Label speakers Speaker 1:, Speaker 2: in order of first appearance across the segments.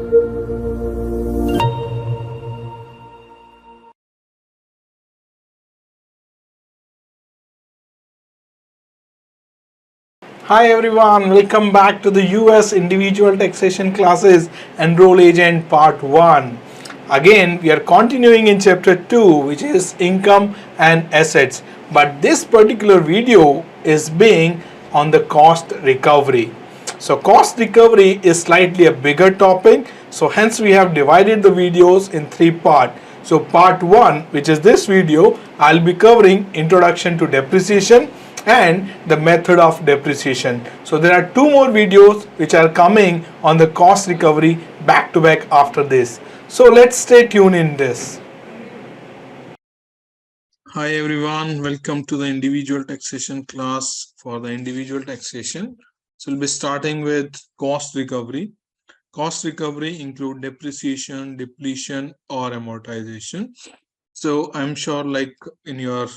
Speaker 1: Hi everyone, welcome back to the US individual taxation classes enroll agent part 1. Again, we are continuing in chapter 2, which is income and assets. But this particular video is being on the cost recovery. So cost recovery is slightly a bigger topic. So hence we have divided the videos in 3 parts. So part 1, which is this video, I'll be covering introduction to depreciation and the method of depreciation. So there are 2 more videos which are coming on the cost recovery back to back after this. So let's stay tuned in this. Hi everyone, welcome to the individual taxation class for the individual taxation. So we'll be starting with cost recovery. Cost recovery include depreciation, depletion or amortization. So I'm sure like in your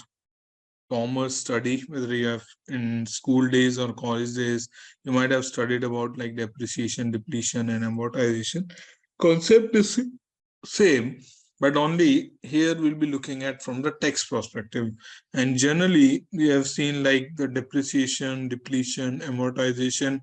Speaker 1: commerce study, whether you have in school days or college days, you might have studied about like depreciation, depletion and amortization. Concept is same, but only here we'll be looking at from the tax perspective. And generally we have seen like the depreciation, depletion, amortization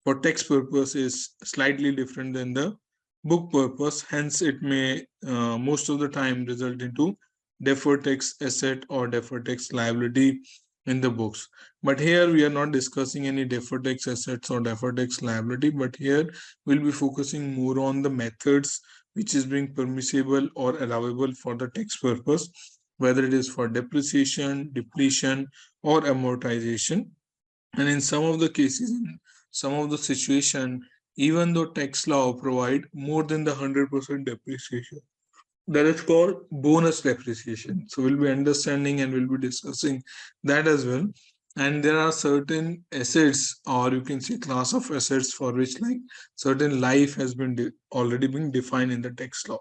Speaker 1: for tax purpose is slightly different than the book purpose. Hence it may most of the time result into deferred tax asset or deferred tax liability in the books. But here we are not discussing any deferred tax assets or deferred tax liability, but here we'll be focusing more on the methods which is being permissible or allowable for the tax purpose, whether it is for depreciation, depletion or amortization. And in some of the cases, in some of the situation, even though tax law provide more than the 100% depreciation, that is called bonus depreciation. So we'll be understanding and we'll be discussing that as well. And there are certain assets, or you can say class of assets, for which like certain life has been already been defined in the tax law,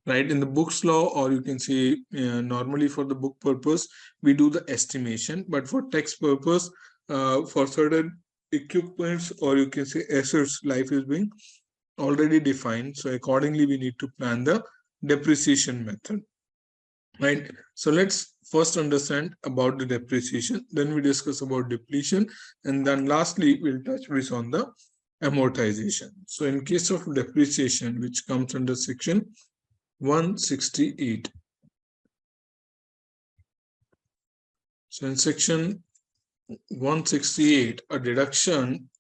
Speaker 1: right? In the books law, or you can say normally for the book purpose, we do the estimation, but for tax purpose, for certain equipments or you can say assets, life is being already defined. So accordingly, we need to plan the depreciation method, right? So let's first understand about the depreciation, then we discuss about depletion, and then lastly we'll touch base on the amortization. So in case of depreciation, which comes under section 168. So in section 168, a deduction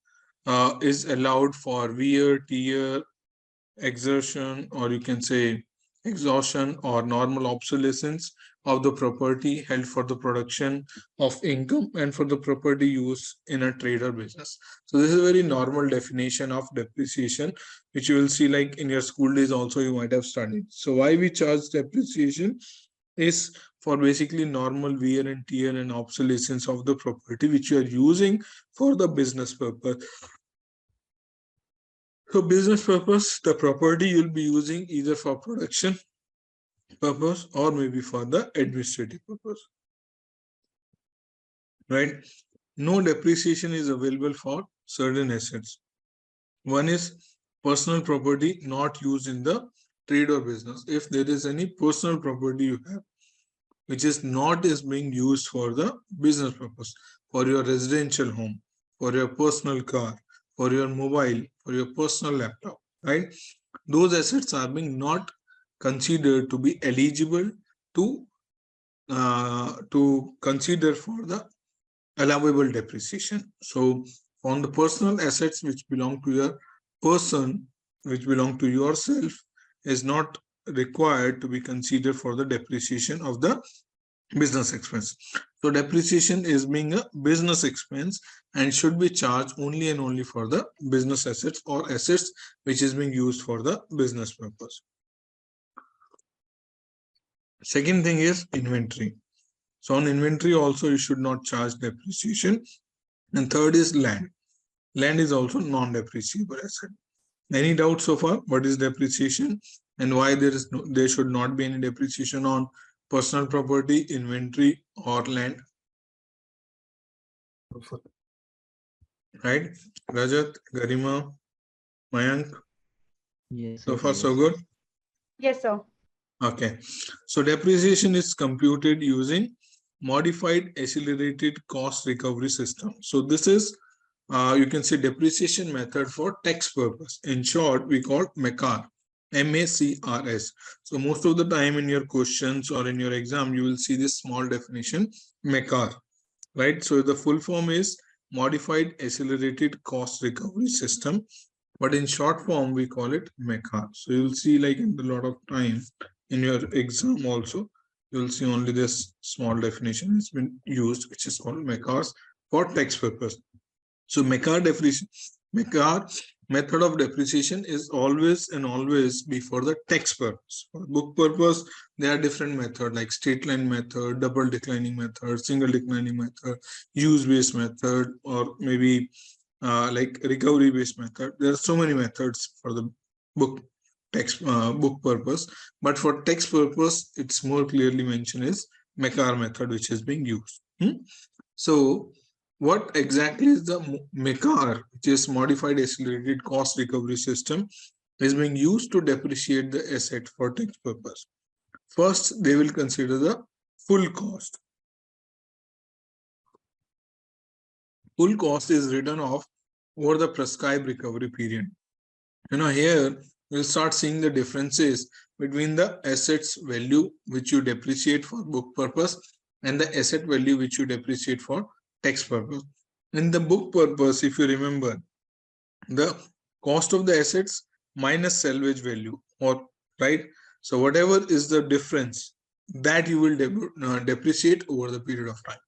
Speaker 1: is allowed for wear, tear, exertion, or you can say exhaustion or normal obsolescence of the property held for the production of income and for the property use in a trade or business. So this is a very normal definition of depreciation, which you will see like in your school days also you might have studied. So why we charge depreciation is for basically normal wear and tear and obsolescence of the property which you are using for the business purpose. So business purpose, the property you'll be using either for production purpose or maybe for the administrative purpose, right? No depreciation is available for certain assets. One is personal property not used in the trade or business. If there is any personal property you have which is not being used for the business purpose, for your residential home, for your personal car, for your mobile, for your personal laptop, right? Those assets are being not considered to be eligible to consider for the allowable depreciation. So on the personal assets which belong to your person, which belong to yourself, is not required to be considered for the depreciation of the business expense. So depreciation is being a business expense and should be charged only and only for the business assets or assets which is being used for the business purpose. Second thing is inventory. So on inventory also you should not charge depreciation. And third is land. Land is also non-depreciable asset. Any doubt so far? What is depreciation and why there should not be any depreciation on personal property, inventory or land? Right? Rajat, Garima, Mayank.
Speaker 2: Yes,
Speaker 1: So
Speaker 2: sir.
Speaker 1: far, so
Speaker 2: Yes.
Speaker 1: good.
Speaker 3: Yes, sir.
Speaker 1: Okay. So depreciation is computed using modified accelerated cost recovery system. So this is, you can say, depreciation method for tax purpose. In short, we call MACRS. MACRS. So most of the time in your questions or in your exam, you will see this small definition, MACRS, right? So the full form is Modified Accelerated Cost Recovery System, but in short form, we call it MACRS. So you'll see, like, in a lot of time in your exam also, you'll see only this small definition has been used, which is called MACRS for tax purpose. So MACRS method of depreciation is always and always be for the tax purpose. For book purpose, there are different methods like straight line method, double declining method, single declining method, use-based method, or maybe like recovery-based method. There are so many methods for the book purpose, but for tax purpose, it's more clearly mentioned is MACRS method, which is being used. So what exactly is the MACRS, which is Modified Accelerated Cost Recovery System, is being used to depreciate the asset for tax purpose? First, they will consider the full cost. Full cost is written off over the prescribed recovery period. Here we'll start seeing the differences between the assets value which you depreciate for book purpose and the asset value which you depreciate for tax purpose. In the book purpose, if you remember, the cost of the assets minus salvage value, or right? So whatever is the difference, that you will depreciate over the period of time.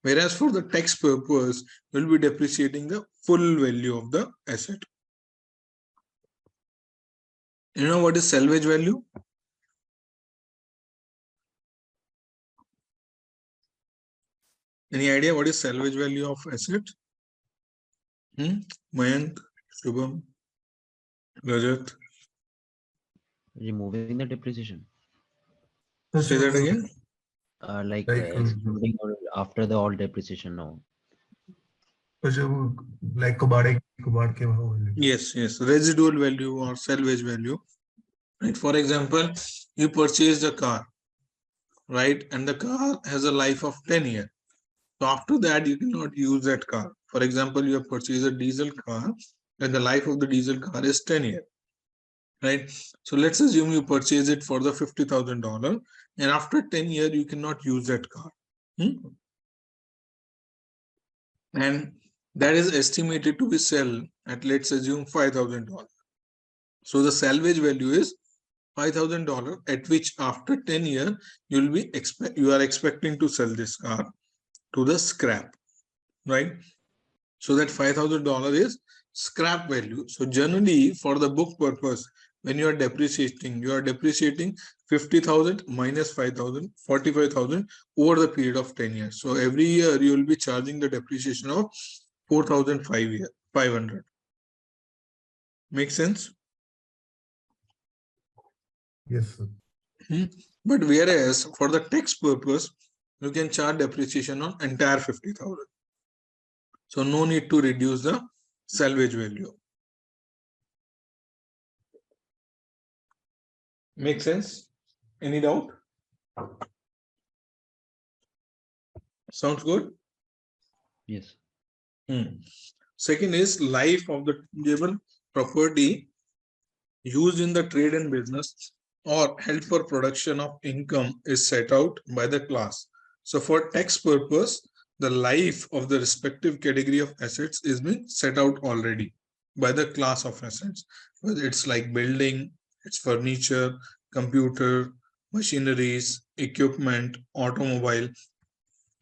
Speaker 1: Whereas for the tax purpose, you will be depreciating the full value of the asset. You know what is salvage value? Any idea what is salvage value of asset? Mayank, Shubham, Rajat.
Speaker 2: Removing the depreciation.
Speaker 1: Say that again.
Speaker 2: Excluding or after the all depreciation now.
Speaker 4: Like
Speaker 1: Yes, residual value or salvage value. Right. For example, you purchase a car, right? And the car has a life of 10 years. So after that, you cannot use that car. For example, you have purchased a diesel car and the life of the diesel car is 10 years. Right. So let's assume you purchase it for the $50,000 and after 10 years, you cannot use that car. And that is estimated to be sell at, let's assume, $5,000. So the salvage value is $5,000, at which after 10 years, you are expecting to sell this car to the scrap, right? So that $5,000 is scrap value. So generally, for the book purpose, when you are depreciating 50,000 minus 5,000, 45,000 over the period of 10 years. So every year you will be charging the depreciation of 4,500. Make sense?
Speaker 4: Yes, sir.
Speaker 1: But whereas for the tax purpose, you can charge depreciation on entire 50,000. So no need to reduce the salvage value. Make sense? Any doubt? Sounds good?
Speaker 2: Yes.
Speaker 1: Second is life of the tangible property used in the trade and business or held for production of income is set out by the class. So for tax purpose, the life of the respective category of assets is being set out already by the class of assets. Whether it's like building, it's furniture, computer, machineries, equipment, automobile.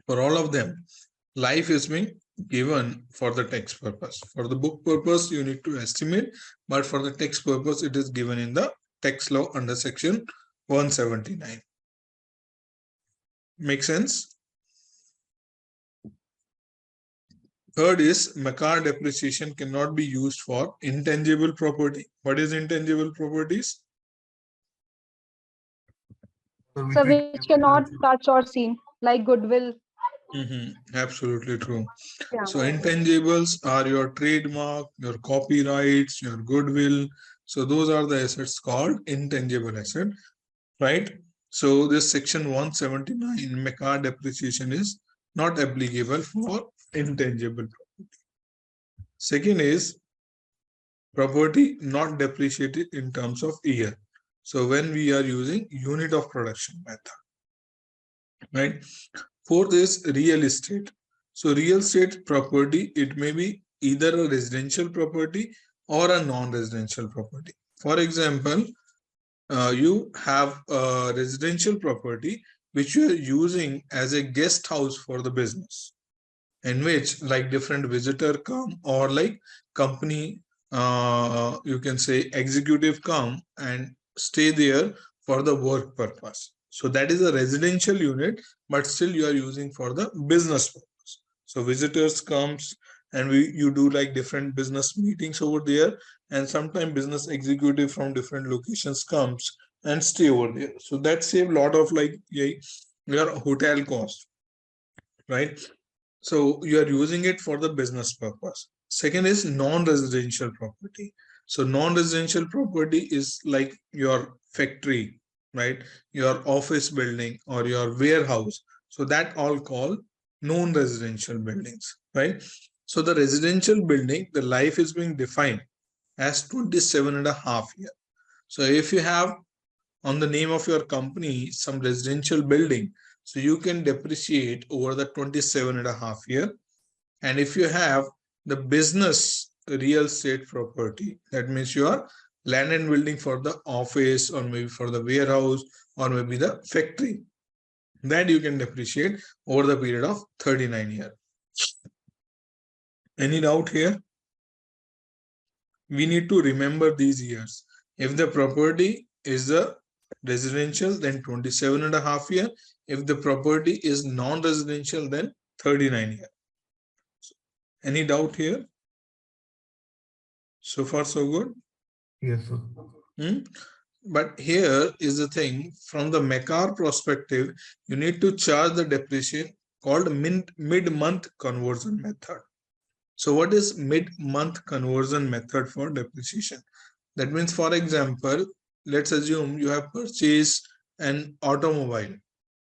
Speaker 1: For all of them, life is being given for the tax purpose. For the book purpose, you need to estimate, but for the tax purpose, it is given in the tax law under section 179. Make sense? Third is MACRS depreciation cannot be used for intangible property. What is intangible properties?
Speaker 3: So which cannot touch or see, like goodwill.
Speaker 1: Absolutely true.
Speaker 3: Yeah.
Speaker 1: So intangibles are your trademark, your copyrights, your goodwill, So those are the assets called intangible asset, right? So this section 179 MECA depreciation is not applicable for intangible property. Second is property not depreciated in terms of year. So when we are using unit of production method, right? Fourth is real estate. So real estate property, it may be either a residential property or a non-residential property. For example, you have a residential property which you are using as a guest house for the business, in which like different visitor come, or like company, you can say executive come and stay there for the work purpose. So that is a residential unit, but still you are using for the business purpose. So visitors comes and you do like different business meetings over there, and sometimes business executive from different locations comes and stay over there. So that save a lot of like your hotel cost, right? So you are using it for the business purpose. Second is non-residential property. So non-residential property is like your factory, right? Your office building or your warehouse. So that all called non-residential buildings, right? So the residential building, the life is being defined as 27.5 years. So if you have on the name of your company some residential building, so you can depreciate over the 27.5 years. And if you have the business real estate property, that means your land and building for the office or maybe for the warehouse or maybe the factory, that you can depreciate over the period of 39 years. Any doubt here? We need to remember these years. If the property is a residential, then 27.5 years. If the property is non-residential, then 39 years. Any doubt here? So far, so good?
Speaker 4: Yes, sir.
Speaker 1: But here is the thing, from the MECAR perspective, you need to charge the depreciation called mid-month conversion method. So what is mid-month conversion method for depreciation? That means, for example, let's assume you have purchased an automobile.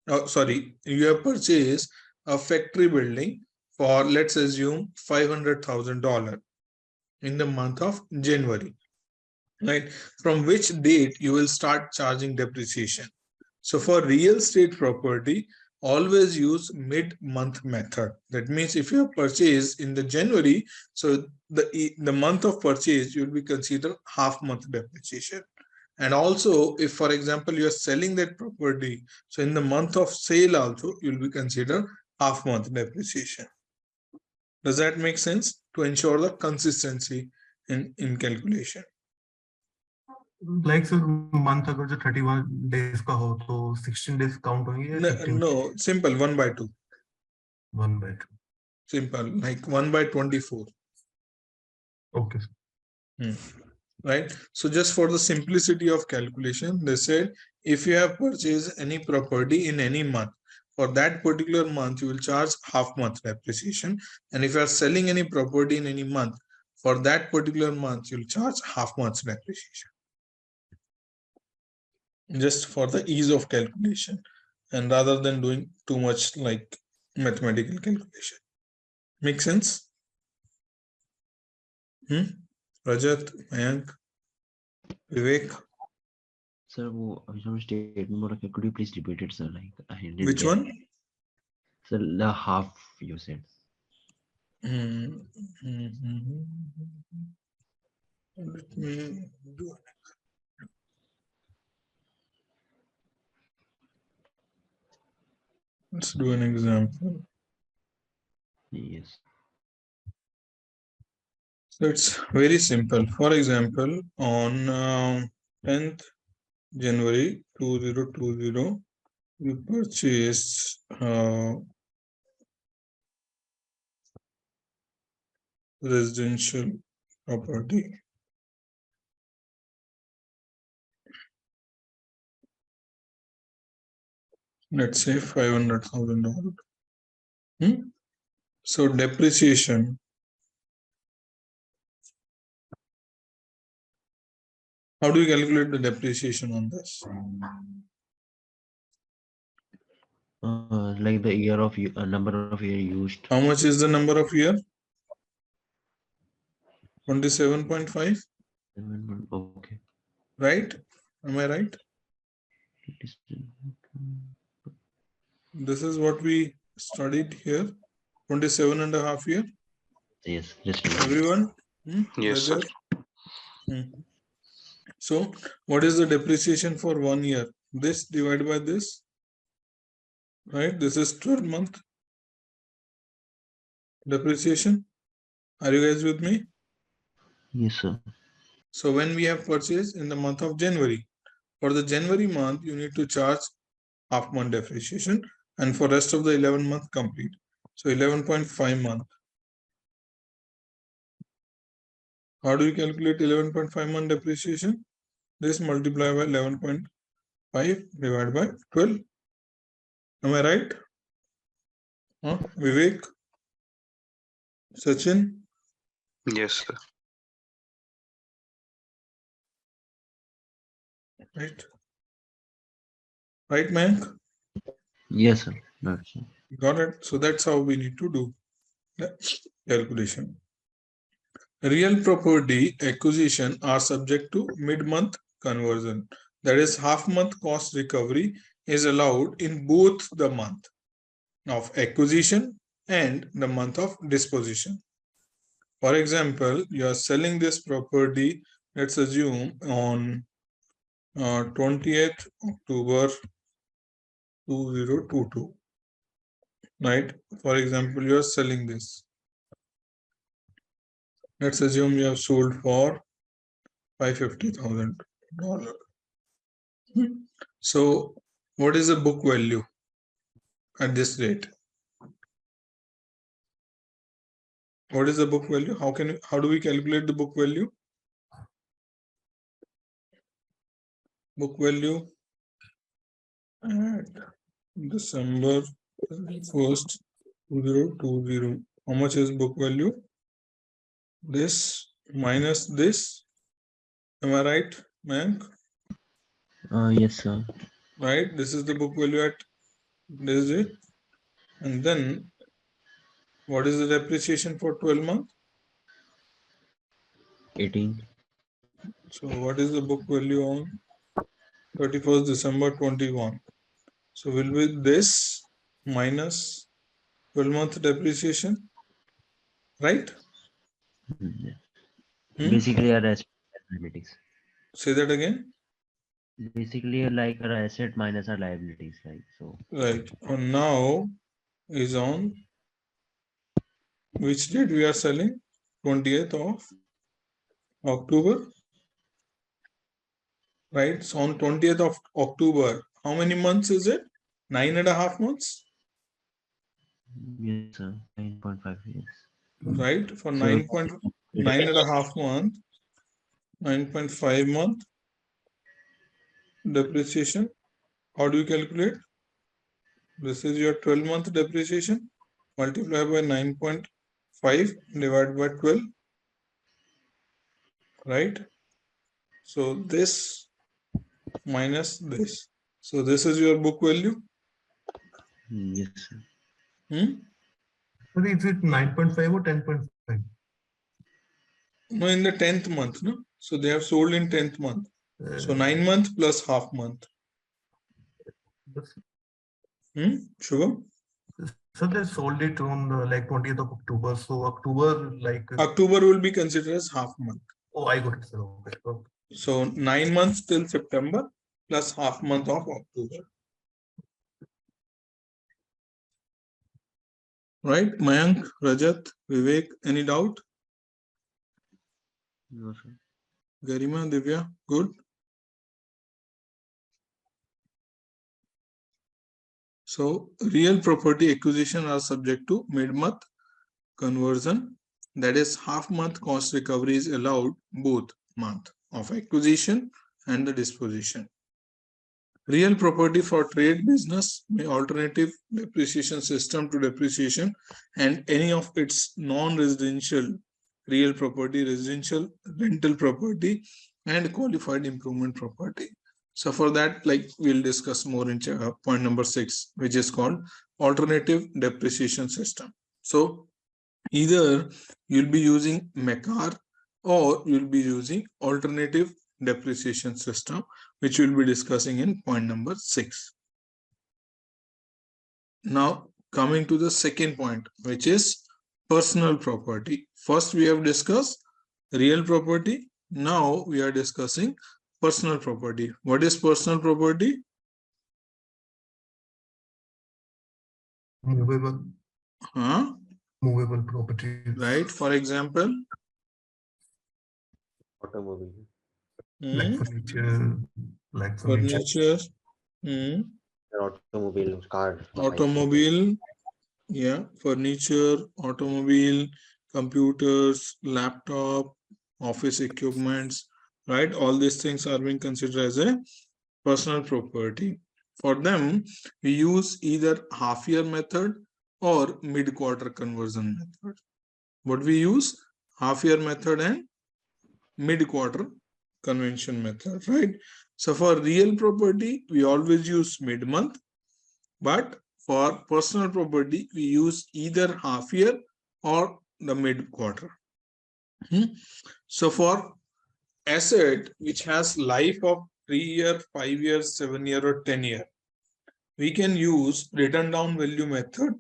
Speaker 1: Oh, sorry, you have purchased a factory building for, let's assume, $500,000 in the month of January, right? From which date you will start charging depreciation. So for real estate property, always use mid-month method. That means if you have purchased in the January, so the month of purchase, you will be considered half-month depreciation. And also, if for example you are selling that property, so in the month of sale also, you will be considered half-month depreciation. Does that make sense? To ensure the consistency in calculation.
Speaker 4: Like sir, month ago, 31 days का हो तो 16 days count होंगे?
Speaker 1: No, simple 1/2.
Speaker 4: 1/2.
Speaker 1: Simple, like 1/24.
Speaker 4: Okay.
Speaker 1: Right. So just for the simplicity of calculation, they said if you have purchased any property in any month, for that particular month, you will charge half-month depreciation. And if you are selling any property in any month, for that particular month, you'll charge half-month depreciation. Just for the ease of calculation, and rather than doing too much like mathematical calculation. Make sense? Rajat, Mayank, Vivek.
Speaker 2: Sir, वो अभी जो statement बोला, could you please repeat it, sir? Like I didn't
Speaker 1: Which
Speaker 2: get
Speaker 1: one?
Speaker 2: it. Sir, the half you said.
Speaker 1: Let me do it. Let's do an example.
Speaker 2: Yes.
Speaker 1: So it's very simple. For example, on 10th January 2020, you purchased residential property. Let's say $500,000. So depreciation How do you calculate the depreciation on this?
Speaker 2: Like the year of number of year used.
Speaker 1: How much is the number of year? 27.5,
Speaker 2: Okay.
Speaker 1: right? Am I right? This is what we studied here. 27.5 year.
Speaker 2: Yes, just a minute.
Speaker 1: Everyone?
Speaker 5: Yes, sir.
Speaker 1: So what is the depreciation for 1 year? This divided by this, right? This is 12 month depreciation. Are you guys with me?
Speaker 2: Yes, sir.
Speaker 1: So when we have purchased in the month of January, for the January month, you need to charge half month depreciation, and for rest of the 11 month complete. So 11.5 month. How do you calculate 11.5 month depreciation? This multiply by 11.5 divided by 12. Am I right? Vivek? Sachin?
Speaker 5: Yes, sir.
Speaker 1: Right? Right, Mayank?
Speaker 2: Yes, sir. That's it.
Speaker 1: Got it. So that's how we need to do the calculation. Real property acquisition are subject to mid-month conversion. That is, half-month cost recovery is allowed in both the month of acquisition and the month of disposition. For example, you are selling this property, let's assume on 20th October 2022, right? For example, you are selling this. Let's assume you have sold for $550,000. So what is the book value at this date? What is the book value? How do we calculate the book value? Book value at December 31st, 2020. How much is book value? This minus this. Am I right, Mayank?
Speaker 2: Yes, sir.
Speaker 1: Right. This is the book value at this date. And then what is the depreciation for 12 months?
Speaker 2: 18.
Speaker 1: So what is the book value on 31st December 21? So will be this minus 12-month depreciation, right?
Speaker 2: Basically, our asset liabilities.
Speaker 1: Say that again.
Speaker 2: Basically, like our asset minus our liabilities, right? So.
Speaker 1: Right. And now is on which date we are selling? 20th of October. Right. So on 20th of October, how many months is it? 9.5 months.
Speaker 2: Yes, sir. 9.5 years.
Speaker 1: Right. For
Speaker 2: So
Speaker 1: 9.5 month, 9.5 month depreciation. How do you calculate? This is your 12-month depreciation. Multiply by 9.5 divided by 12. Right. So this minus this. So this is your book value.
Speaker 2: Yes, sir.
Speaker 4: But is it 9.5 or 10.5?
Speaker 1: No, in the 10th month, no? So they have sold in 10th month. So 9 month plus half month. Shubham?
Speaker 4: So they sold it on the like 20th of October. So October, like
Speaker 1: October will be considered as half month.
Speaker 4: oh, I got it. Sir. Okay.
Speaker 1: So 9 months till September plus half month of October. Right? Mayank, Rajat, Vivek, any doubt?
Speaker 2: No, sir.
Speaker 1: Garima, Divya, good. So real property acquisition are subject to mid-month conversion. That is, half-month cost recovery is allowed both month of acquisition and the disposition. Real property for trade business may alternative depreciation system to depreciation, and any of its non-residential real property, residential rental property and qualified improvement property. So for that, like we'll discuss more in point number 6, which is called alternative depreciation system. So either you'll be using MECAR or you'll be using alternative depreciation system, which we'll be discussing in point number 6. Now coming to the second point, which is personal property. First we have discussed real property. Now we are discussing personal property. What is personal property?
Speaker 4: Movable. Movable properties.
Speaker 1: Right. For example,
Speaker 2: Automobile.
Speaker 4: Like furniture, like
Speaker 1: furniture.
Speaker 2: Automobile, car.
Speaker 1: Automobile. Yeah. Furniture, automobile, computers, laptop, office equipments. Right. All these things are being considered as a personal property. For them, we use either half-year method or mid-quarter conversion method. What we use? Half-year method and mid-quarter convention method, right? So for real property, we always use mid-month, but for personal property, we use either half-year or the mid-quarter. So for asset which has life of 3 year, 5 years, 7 year, or 10 year, we can use written down value method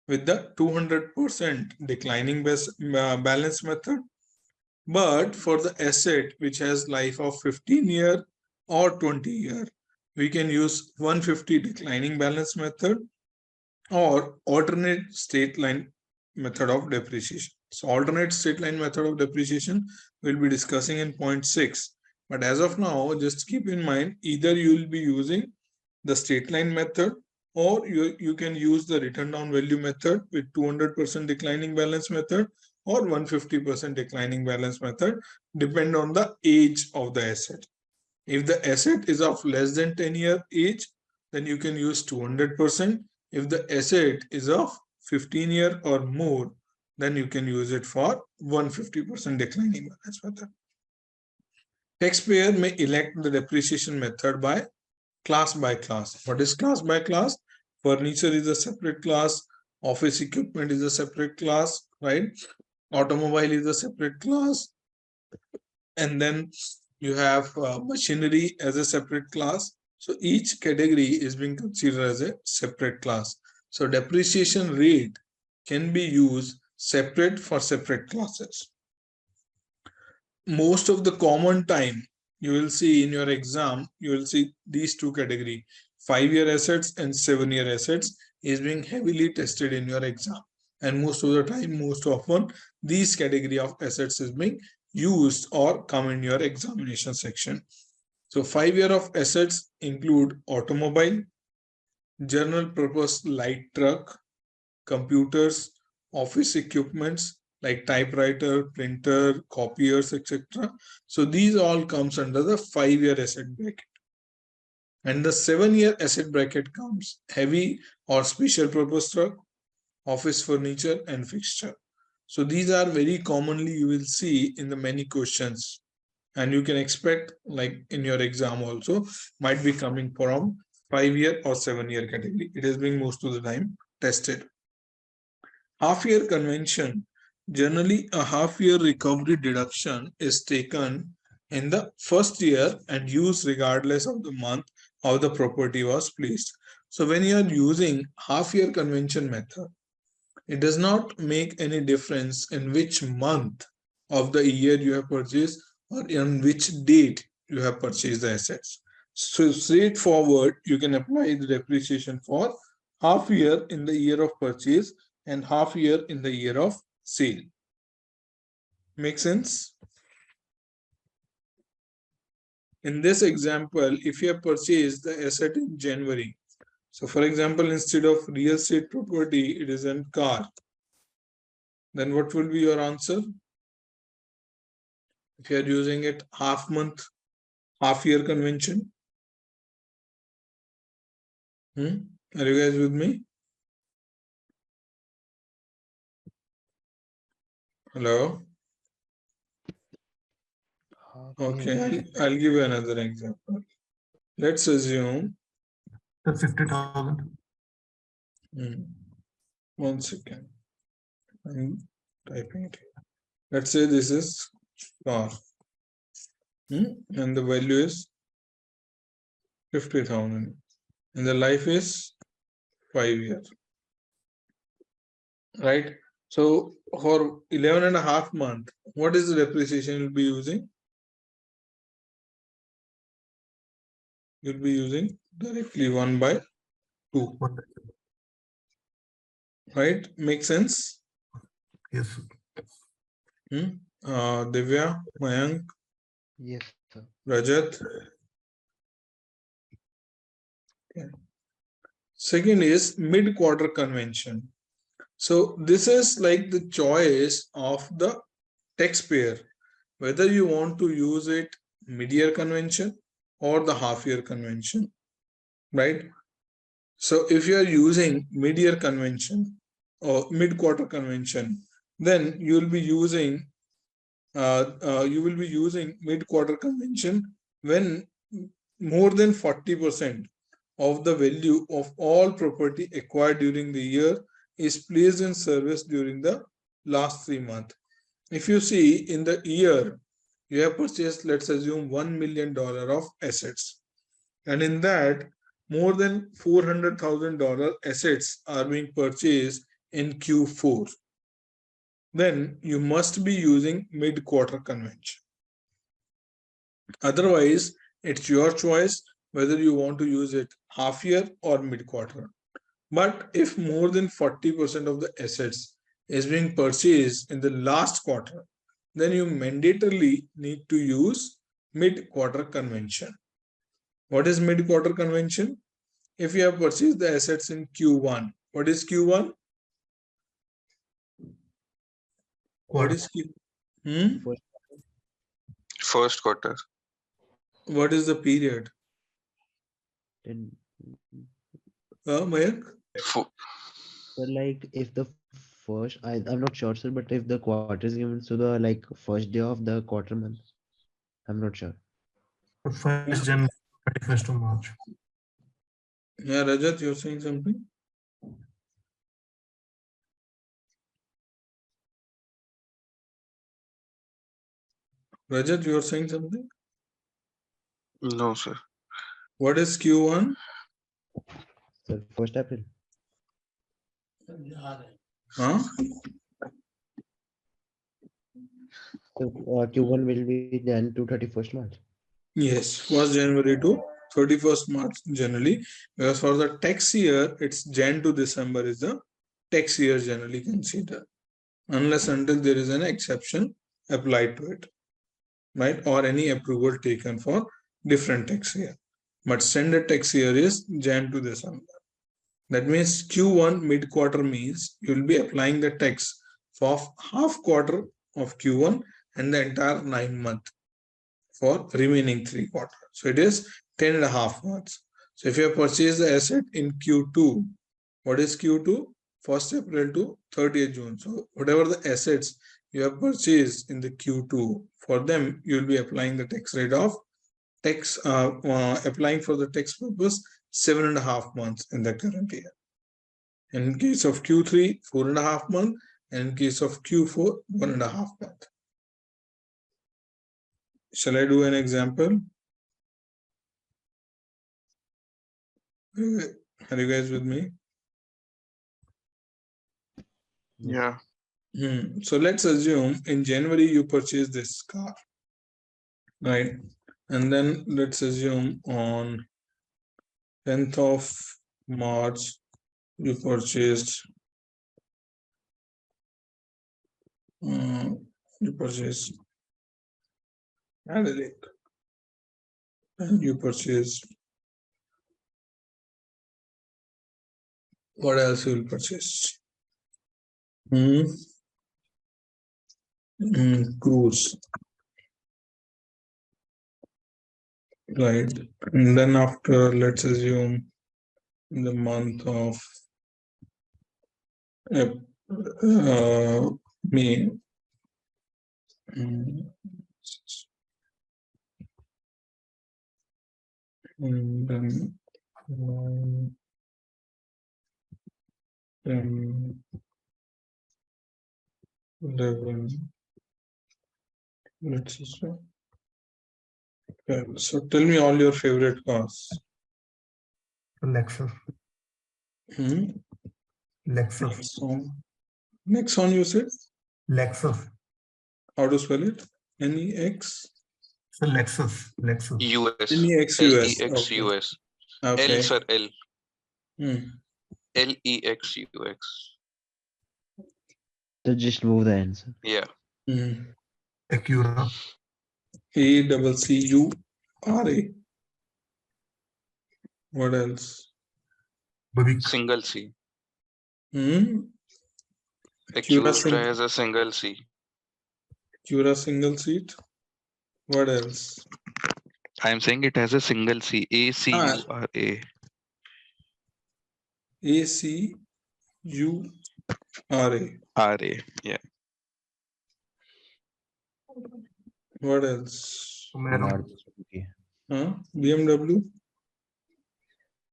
Speaker 1: with the 200% declining balance method. But for the asset which has life of 15 year or 20 year, we can use 150 declining balance method or alternate straight line method of depreciation. So alternate straight line method of depreciation we'll be discussing in point 6. But as of now, just keep in mind, either you will be using the straight line method or you can use the written down value method with 200% declining balance method or 150% declining balance method, depend on the age of the asset. If the asset is of less than 10-year age, then you can use 200%. If the asset is of 15-year or more, then you can use it for 150% declining balance method. Taxpayer may elect the depreciation method by class. What is class by class? Furniture is a separate class, office equipment is a separate class, right? Automobile is a separate class, and then you have machinery as a separate class. So each category is being considered as a separate class. So depreciation rate can be used separate for separate classes. Most of the common time you will see in your exam, you will see these two categories, 5-year assets and 7-year assets is being heavily tested in your exam. And most of the time, most often, these category of assets is being used or come in your examination section. So 5-year of assets include automobile, general purpose light truck, computers, office equipments like typewriter, printer, copiers, etc. So these all comes under the 5-year asset bracket. And the 7-year asset bracket comes heavy or special purpose truck, office furniture, and fixture. So these are very commonly you will see in the many questions, and you can expect like in your exam also might be coming from 5-year or 7-year category. It is being most of the time tested. Half-year convention. Generally, a half-year recovery deduction is taken in the first year and used regardless of the month how the property was placed. So when you are using half-year convention method, it does not make any difference in which month of the year you have purchased or in which date you have purchased the assets. So straightforward, you can apply the depreciation for half year in the year of purchase and half year in the year of sale. Make sense? In this example, if you have purchased the asset in January, so for example, instead of real estate property, it is a car, then what will be your answer? If you are using it half month, half year convention. Are you guys with me? Hello? Okay, I'll give you another example. Let's assume.
Speaker 4: The 50,000.
Speaker 1: 1 second. I'm typing it. Let's say this is car. And the value is 50,000. And the life is 5 years. Right? So for 11.5 months, what is the depreciation you'll be using? You'll be using directly 1/2. Right? Make sense?
Speaker 4: Yes.
Speaker 1: Divya, Mayank,
Speaker 2: Yes, sir.
Speaker 1: Rajat. Okay. Second is mid-quarter convention. So this is like the choice of the taxpayer, whether you want to use it mid-year convention or the half-year convention, right? So if you are using mid-year convention or mid-quarter convention, then you will be using mid-quarter convention when more than 40% of the value of all property acquired during the year is placed in service during the last 3 months. If you see in the year, you have purchased, let's assume $1 million of assets. And in that, more than $400,000 assets are being purchased in Q4. Then you must be using mid-quarter convention. Otherwise, it's your choice whether you want to use it half year or mid-quarter. But if more than 40% of the assets is being purchased in the last quarter, then you mandatorily need to use mid-quarter convention. What is mid-quarter convention? If you have purchased the assets in Q1, what is Q1? What is Q?
Speaker 5: First quarter.
Speaker 1: What is the period? Mayank?
Speaker 5: Fo-
Speaker 2: So like if the first, I'm not sure, sir, but if the quarter is given to the like first day of the quarter month, I'm not sure.
Speaker 4: 1st January, 31st of March.
Speaker 1: Yeah, Rajat, you're saying something? Rajat, you're saying something?
Speaker 5: No, sir.
Speaker 1: What is Q1?
Speaker 2: So 1st April.
Speaker 1: Huh?
Speaker 2: So Q1 will be Jan to 31st March.
Speaker 1: Yes, 1st January to 31st March generally, because for the tax year, it's Jan to December is the tax year generally considered, unless until there is an exception applied to it, right? Or any approval taken for different tax year. But standard tax year is Jan to December. That means Q1 mid-quarter means you will be applying the tax for half quarter of Q1 and the entire 9 month for remaining 3 quarters. So it is 10.5 months. So if you have purchased the asset in Q2, what is Q2? 1st April to 30th June. So whatever the assets you have purchased in the Q2, for them you will be applying the tax rate of applying for the tax purpose 7.5 months in the current year. In case of Q3, 4.5 months, and in case of Q4, 1.5 months. Shall I do an example? Are you guys with me?
Speaker 5: Yeah.
Speaker 1: So let's assume in January you purchase this car, right? And then let's assume on 10th of March you purchased Cadillac, and you purchased, what else you will purchase? Cruise, right? And then after, let's assume in the month of May, And then 9, 10, 11. Let's see. Okay, so tell me all your favorite cars.
Speaker 4: Lexus.
Speaker 1: Hmm?
Speaker 4: Lexus.
Speaker 1: Nexon, you said?
Speaker 4: Lexus.
Speaker 1: How to spell it? N-E-X?
Speaker 4: So Lexus. Lexus.
Speaker 5: US.
Speaker 1: N-E-X-U-S.
Speaker 5: L-E-X-U-S.
Speaker 1: Okay.
Speaker 5: L, sir, L.
Speaker 1: Hmm.
Speaker 5: L-E-X-U-X.
Speaker 2: So just move the answer.
Speaker 5: Yeah.
Speaker 1: Hmm.
Speaker 4: Acura.
Speaker 1: A-C-C-U-R-A. What else?
Speaker 4: Buick.
Speaker 5: Single C.
Speaker 1: Hmm.
Speaker 5: Acura has a single C.
Speaker 1: Acura single seat. What else?
Speaker 5: I'm saying it has a single C. A-C-U-R-A.
Speaker 1: A-C-U-R-A.
Speaker 5: R-A. Yeah.
Speaker 1: What else?
Speaker 4: Camaro.
Speaker 2: Maruti Suzuki.
Speaker 1: Huh? BMW.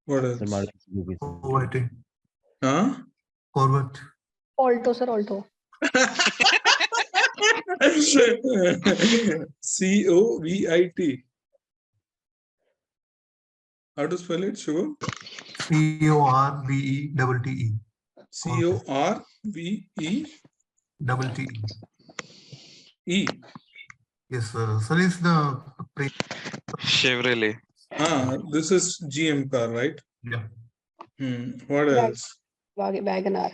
Speaker 1: What
Speaker 2: Sir,
Speaker 1: else?
Speaker 2: Maruti Suzuki, sir.
Speaker 4: Corvette.
Speaker 1: Huh?
Speaker 4: Corvette.
Speaker 3: Alto, sir, Alto.
Speaker 1: C-O-V-I-T. How to spell it, Shubham?
Speaker 4: Corvette.
Speaker 1: C-O-R-V-E-T-T-E.
Speaker 4: Yes, sir. Sir, is the
Speaker 5: Chevrolet.
Speaker 1: This is GM car, right?
Speaker 4: yeah.
Speaker 1: What else?
Speaker 3: Wagoner.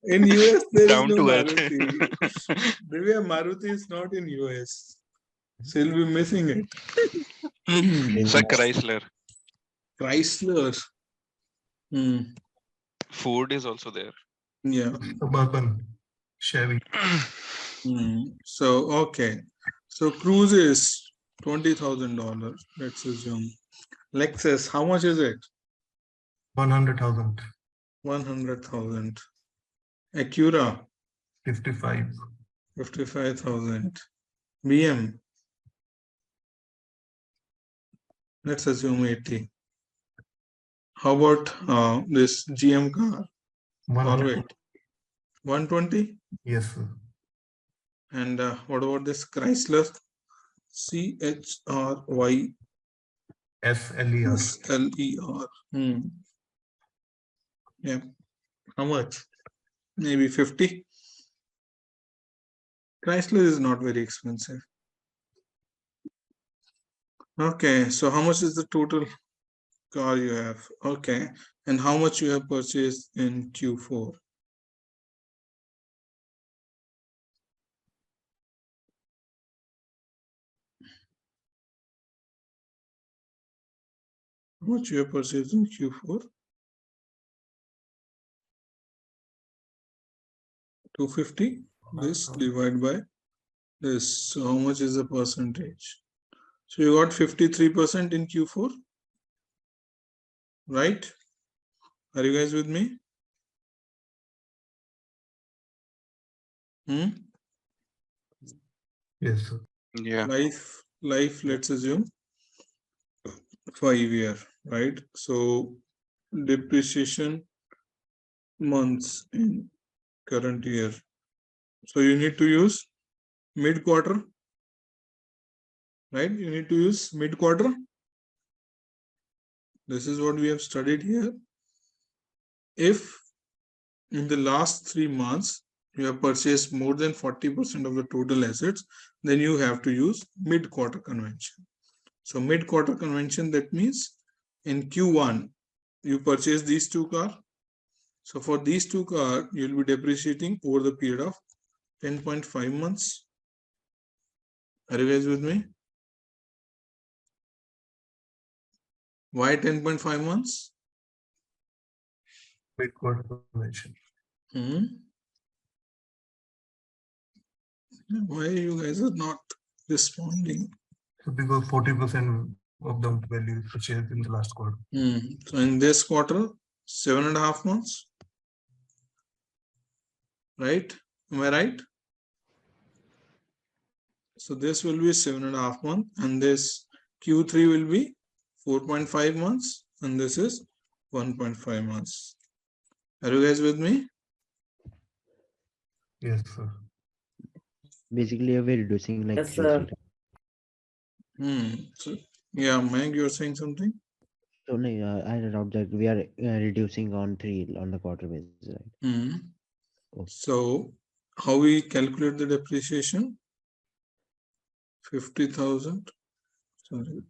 Speaker 1: In US, there is
Speaker 5: Down
Speaker 1: no
Speaker 5: to earth.
Speaker 1: Maruti. Divya, Maruti is not in US. So you'll be missing it.
Speaker 5: Sir, Chrysler.
Speaker 1: Chrysler.
Speaker 5: Ford is also there.
Speaker 1: Yeah.
Speaker 4: Suburban. Chevy.
Speaker 1: So, okay. So cruise is $20,000. Let's assume. Lexus, how much is it?
Speaker 4: 100,000.
Speaker 1: 100,000. Acura,
Speaker 4: 55.
Speaker 1: 55,000. BM, let's assume 80. How about this GM car?
Speaker 4: 100.
Speaker 1: 120.
Speaker 4: Yes, sir.
Speaker 1: And what about this Chrysler? CHRY
Speaker 4: SLER.
Speaker 1: SLER. Yeah. How much? Maybe 50. Chrysler is not very expensive. Okay, so how much is the total car you have? Okay, and how much you have purchased in Q4? How much you have purchased in Q4? 250. This divided by this. So how much is the percentage? So you got 53% in Q4, right? Are you guys with me?
Speaker 4: Yes, sir.
Speaker 5: Yeah.
Speaker 1: Life, let's assume 5-year, right? So depreciation months in current year. So you need to use mid-quarter, right? You need to use mid-quarter. This is what we have studied here. If in the last 3 months, you have purchased more than 40% of the total assets, then you have to use mid-quarter convention. So mid-quarter convention, that means in Q1, you purchase these 2 cars. So for these 2 cars, you'll be depreciating over the period of 10.5 months. Are you guys with me? Why 10.5 months?
Speaker 4: Mid-quarter convention.
Speaker 1: Why you guys are not responding?
Speaker 4: So because 40% of the value is purchased in the last quarter.
Speaker 1: So in this quarter, 7.5 months, right? Am I right? So this will be 7.5 months, and this Q3 will be 4.5 months, and this is 1.5 months. Are you guys with me?
Speaker 4: Yes, sir.
Speaker 2: Basically, we're reducing like
Speaker 6: Yes,
Speaker 2: three.
Speaker 6: sir.
Speaker 1: So, yeah, Meg, you're saying something?
Speaker 2: So no, I doubt that we are reducing on 3 on the quarter basis, right? Okay.
Speaker 1: So how we calculate the depreciation? 50,000. Sorry.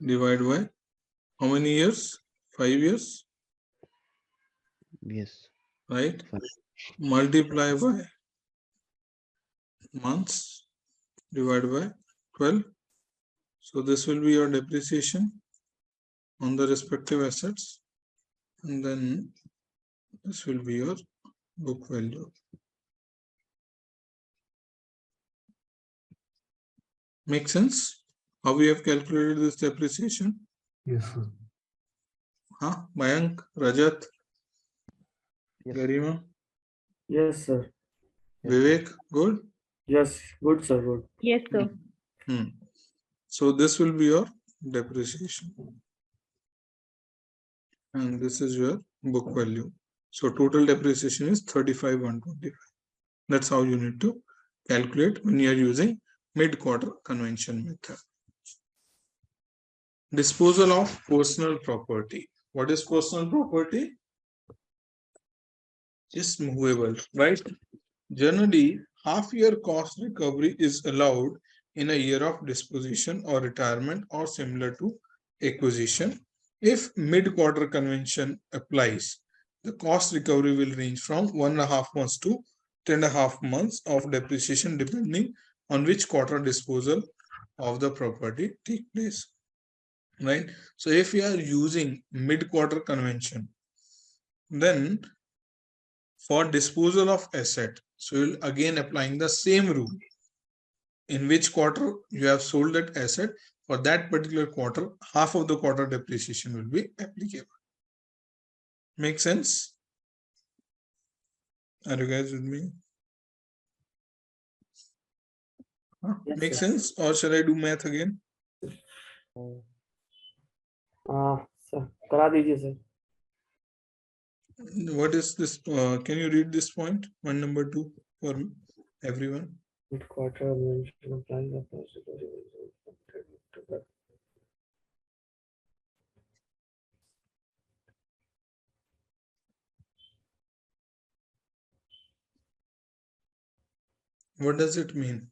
Speaker 1: Divide by how many years? 5 years,
Speaker 2: Yes.
Speaker 1: right?
Speaker 2: Fine.
Speaker 1: Multiply by months, divide by 12. So this will be your depreciation on the respective assets, and then this will be your book value. Make sense? How we have calculated this depreciation?
Speaker 4: Yes, sir.
Speaker 1: Huh? Mayank, Rajat,
Speaker 2: Yes.
Speaker 1: Garima,
Speaker 6: Yes, sir.
Speaker 2: Yes,
Speaker 1: Vivek, good?
Speaker 6: Yes, good, sir. Good.
Speaker 3: Yes, sir.
Speaker 1: So this will be your depreciation, and this is your book value. So total depreciation is 35,125. That's how you need to calculate when you are using mid-quarter convention method. Disposal of personal property. What is personal property? Just movable, right? Generally, half-year cost recovery is allowed in a year of disposition or retirement or similar to acquisition. If mid-quarter convention applies, the cost recovery will range from 1.5 months to 10.5 months of depreciation, depending on which quarter disposal of the property take place. Right? So if you are using mid-quarter convention, then for disposal of asset, so you'll again applying the same rule. In which quarter you have sold that asset, for that particular quarter, half of the quarter depreciation will be applicable. Make sense? Are you guys with me?
Speaker 6: Yes,
Speaker 1: Make
Speaker 6: sir.
Speaker 1: sense? Or shall I do math again?
Speaker 6: Sir करा दीजिए sir.
Speaker 1: What is this? Can you read this point? Point number 2 for everyone.
Speaker 6: Mid-quarter mention applying the process.
Speaker 1: What does it mean?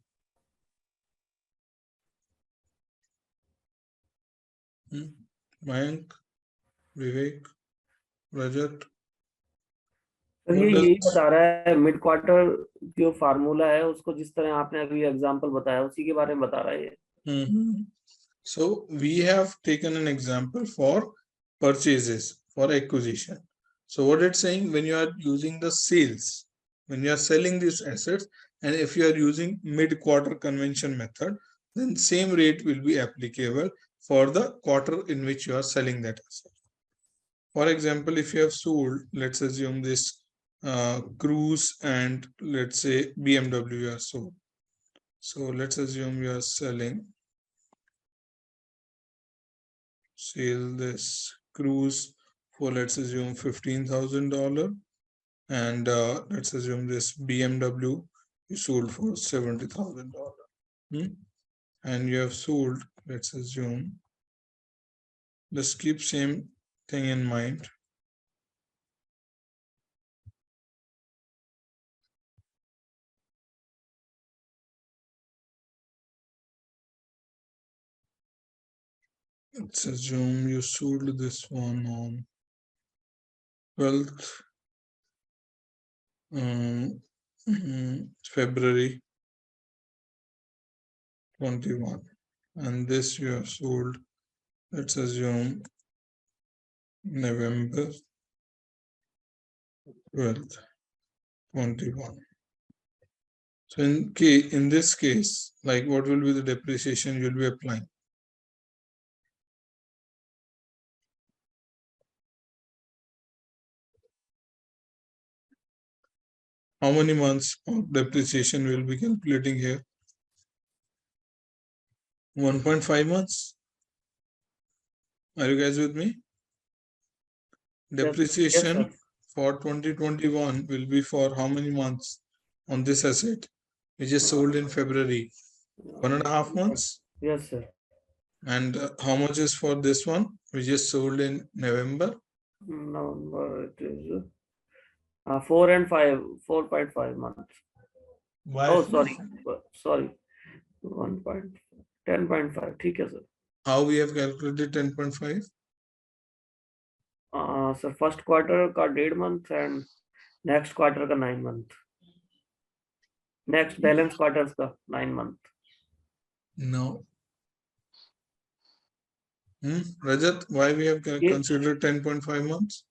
Speaker 1: Mayank, Vivek, Rajat.
Speaker 6: Sir ये
Speaker 1: What
Speaker 6: यही
Speaker 1: does
Speaker 6: बता रहा है mid quarter जो formula है उसको जिस तरह आपने अभी एग्जांपल बताया उसी के बारे में बता रहा है ये.
Speaker 1: So we have taken an example for purchases, for acquisition. So what it's saying, when you are using the sales, when you are selling these assets, and if you are using mid-quarter convention method, then same rate will be applicable for the quarter in which you are selling that asset. For example, if you have sold, let's assume this cruise and let's say BMW you are sold. So let's assume you are selling, sell this cruise for, let's assume $15,000, and let's assume this BMW you sold for $70,000. And you have sold, let's assume, let's keep same thing in mind. Let's assume you sold this one on 12th February 21, and this you have sold, let's assume, November 12th, 21. So in this case, like, what will be the depreciation you'll be applying? How many months of depreciation we'll be calculating here? 1.5 months. Are you guys with me? Depreciation
Speaker 6: Yes,
Speaker 1: for 2021 will be for how many months on this asset, which is sold in February? 1.5 months.
Speaker 6: Yes, sir.
Speaker 1: And how much is for this one, which is sold in November?
Speaker 6: November it is 4 and 5, 4.5 months.
Speaker 1: Why?
Speaker 6: Oh, sorry. 10.5. ठीक है, sir.
Speaker 1: How we have calculated 10.5?
Speaker 6: Sir first quarter का 1.5 month and next quarter का 9 month. Next balance quarters का 9 month.
Speaker 1: No. Rajat, why we have considered 10.5 months?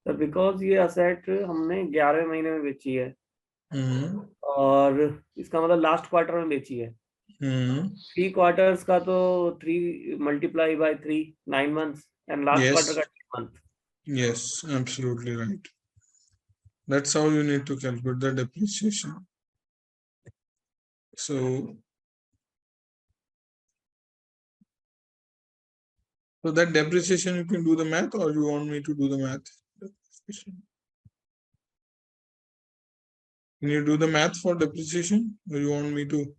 Speaker 6: Sir because ये asset हमने 11 महीने में बेची है और इसका मतलब लास्ट क्वार्टर में बेची है. 3 quarters का तो 3 multiply by 3 9 months and last
Speaker 1: Yes.
Speaker 6: quarter का 2 month.
Speaker 1: Yes, absolutely right. That's how you need to calculate the depreciation. So that depreciation, you can do the math, or you want me to do the math? Can you do the math for depreciation, or you want me to do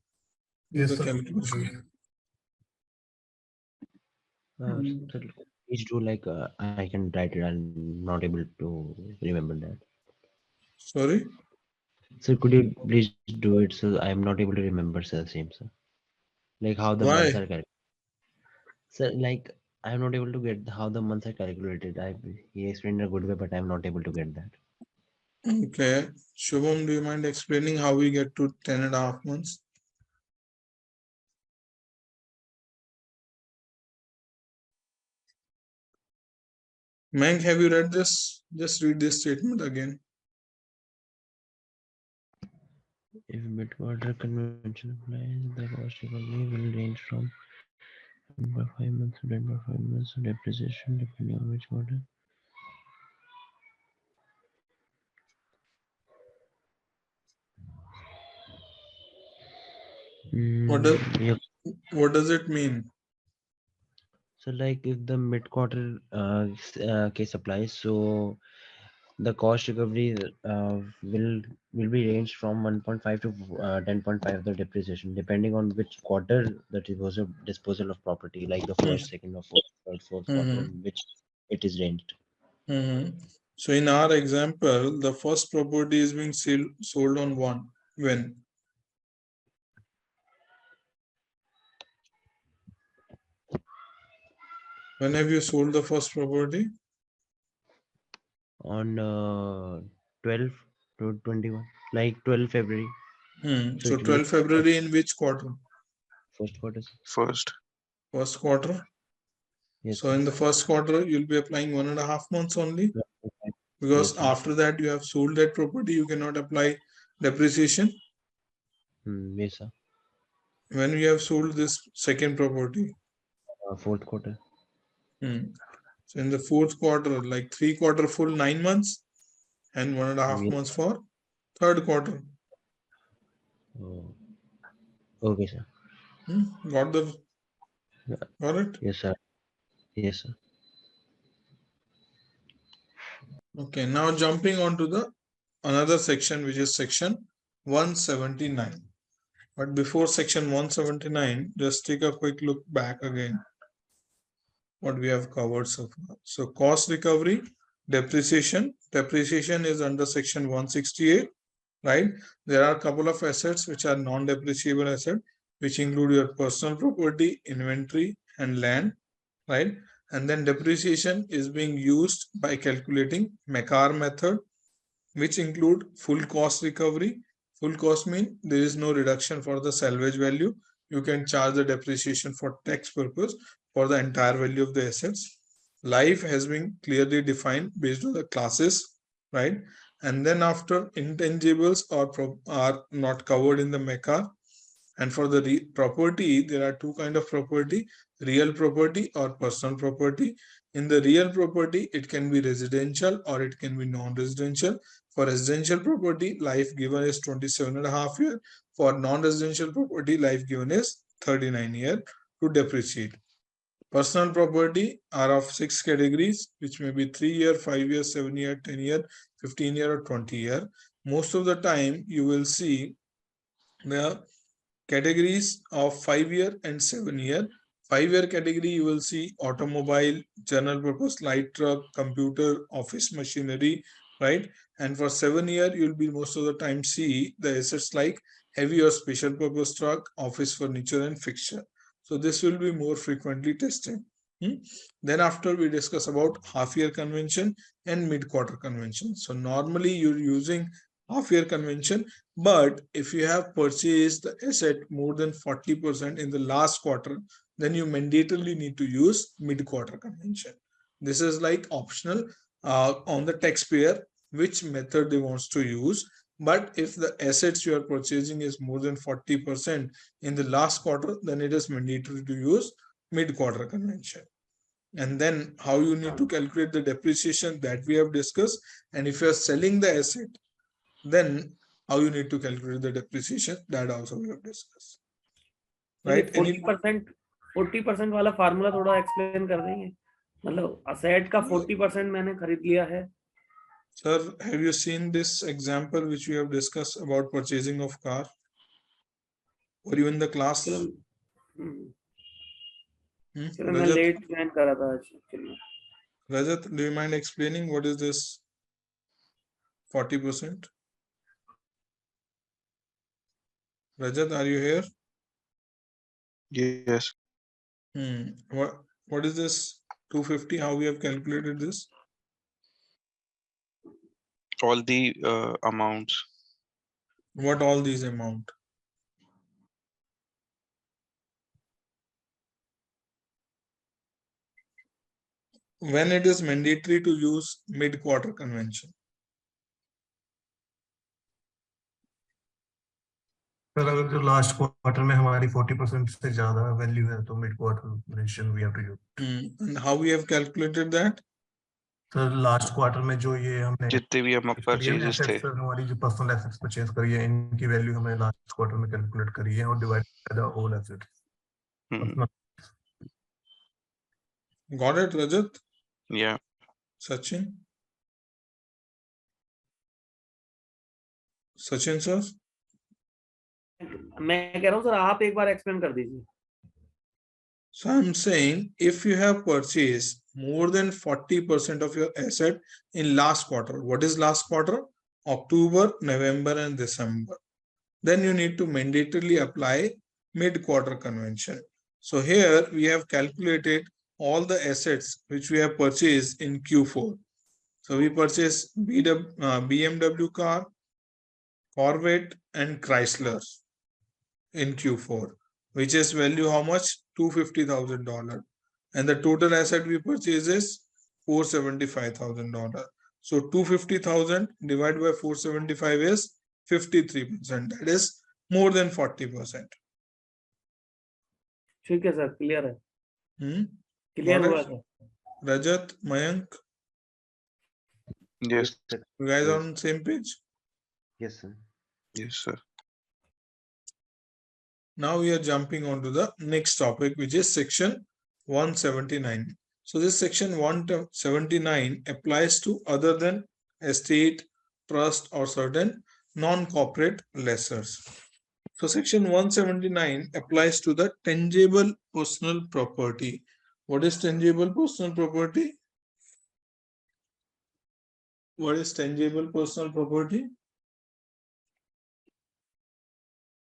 Speaker 4: Yes,
Speaker 1: the
Speaker 4: sir.
Speaker 1: calculation?
Speaker 2: Sir, please do like I can write it. I'm not able to remember that.
Speaker 1: Sorry?
Speaker 2: Sir, could you please do it? So I'm not able to remember, sir. Same, sir. Like how the months
Speaker 1: Why?
Speaker 2: are calculated. Sir, like I'm not able to get how the months are calculated. He explained in a good way, but I'm not able to get that.
Speaker 1: Okay. Shubham, do you mind explaining how we get to 10.5 months? Mank, have you read this? Just read this statement again.
Speaker 2: If mid-quarter convention applies, the cost recovery will range from 1.5 months to 10.5 months of depreciation, depending on which quarter.
Speaker 1: What does it mean?
Speaker 2: So like if the mid-quarter case applies, so the cost recovery will be ranged from 1.5 to 10.5 of the depreciation, depending on which quarter that it was a disposal of property, like the first, second, or fourth quarter, in which it is ranged.
Speaker 1: So in our example, the first property is being sold on when? When have you sold the first property?
Speaker 2: On 12 to 21, like 12 February.
Speaker 1: So 12 February in which quarter?
Speaker 2: First quarter.
Speaker 1: First quarter.
Speaker 2: Yes,
Speaker 1: so in the first quarter, you'll be applying 1.5 months only. Because
Speaker 2: yes,
Speaker 1: after that you have sold that property, you cannot apply depreciation.
Speaker 2: Yes, sir.
Speaker 1: When you have sold this second property?
Speaker 2: Fourth quarter.
Speaker 1: So in the fourth quarter, like 3 quarter full 9 months and 1.5 months for third quarter.
Speaker 2: Oh. Okay, sir.
Speaker 1: Got it?
Speaker 2: Yes, sir. Yes, sir.
Speaker 1: Okay, now jumping on to the another section, which is section 179. But before section 179, just take a quick look back again what we have covered so far. So cost recovery, depreciation. Depreciation is under section 168, right? There are a couple of assets which are non-depreciable assets, which include your personal property, inventory, and land, right? And then depreciation is being used by calculating 𝐸𝐴𝑟 method, which include full cost recovery. Full cost means there is no reduction for the salvage value. You can charge the depreciation for tax purpose for the entire value of the assets. Life has been clearly defined based on the classes, right? And then after, intangibles are not covered in the 𝐸𝐴𝑟. And for the property, there are two kinds of property. real property or personal property. In the real property, it can be residential or it can be non-residential. For residential property, life given is 27.5 years. For non-residential property, life given is 39 years to depreciate. Personal property are of 6 categories, which may be 3 year, 5 year, 7 year, 10 year, 15 year, or 20 year. Most of the time, you will see the categories of 5 year and 7 year. 5 year category, you will see automobile, general purpose, light truck, computer, office machinery, right? And for 7 year, you'll be most of the time see the assets like heavy or special purpose truck, office furniture, and fixture. So this will be more frequently tested. Then after we discuss about half year convention and mid-quarter convention. So normally you're using half year convention, but if you have purchased the asset more than 40% in the last quarter, then you mandatorily need to use mid-quarter convention. This is like optional on the taxpayer, which method they wants to use. But if the assets you are purchasing is more than 40% in the last quarter, then it is mandatory to use mid-quarter convention. And then how you need to calculate the depreciation, that we have discussed. And if you are selling the asset, then how you need to calculate the depreciation, that also we have discussed. Right?
Speaker 6: 40% वाला formula थोड़ा explain कर देंगे? मतलब asset का 40% मैंने खरीद लिया है.
Speaker 1: Sir, have you seen this example which we have discussed about purchasing of car? Were you in the class?
Speaker 6: मैं लेट ज्वाइन कर रहा था आज.
Speaker 1: Rajat, do you mind explaining what is this 40%? Rajat, are you here?
Speaker 5: Yes.
Speaker 1: What is this 250? How we have calculated this?
Speaker 5: All the amounts.
Speaker 1: What all these amount? When it is mandatory to use mid-quarter convention?
Speaker 4: Sir अगर जो last quarter में हमारी 40% से ज्यादा value है तो mid quarter convention we have to use.
Speaker 1: And how we have calculated that?
Speaker 4: Sir last quarter में जो ये हमने
Speaker 5: जितने भी हम परचेजेस थे,
Speaker 4: सर हमारी जो पर्सनल एसेट्स परचेज करी है इनकी वैल्यू हमने लास्ट क्वार्टर में कैलकुलेट करी है और divide by the whole assets.
Speaker 1: Got it, Rajat?
Speaker 5: Yeah.
Speaker 1: Sachin? Sachin sir?
Speaker 6: मैं कह रहा हूँ सर आप एक बार एक्सप्लेन कर दीजिए.
Speaker 1: So I'm saying if you have purchased more than 40% of your asset in last quarter, what is last quarter? October, November, and December. Then you need to mandatorily apply mid-quarter convention. So here we have calculated all the assets which we have purchased in Q4. So we purchased BMW car, Corvette, and Chrysler in Q4, which is value how much? $250,000. And the total asset we purchase is $475,000. So 250,000 divided by 475 is 53%. That is more than 40%.
Speaker 6: ठीक है sir, clear है.
Speaker 1: Clear हुआ था. Rajat, Mayank?
Speaker 5: Yes.
Speaker 1: You guys are on the same page?
Speaker 2: Yes, sir.
Speaker 5: Yes, sir.
Speaker 1: Now we are jumping on to the next topic, which is section 179. So this section 179 applies to other than estate, trust, or certain non-corporate lessors. So section 179 applies to the tangible personal property. What is tangible personal property? What is tangible personal property?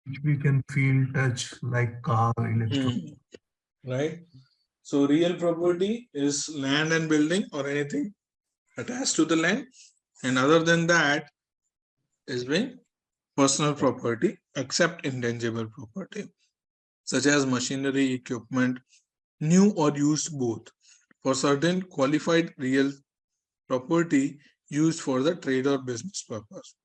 Speaker 4: Which we can feel, touch, like car, electronic.
Speaker 1: Right. So real property is land and building or anything attached to the land. And other than that is being personal property, except intangible property, such as machinery, equipment, new or used both, for certain qualified real property used for the trade or business purpose.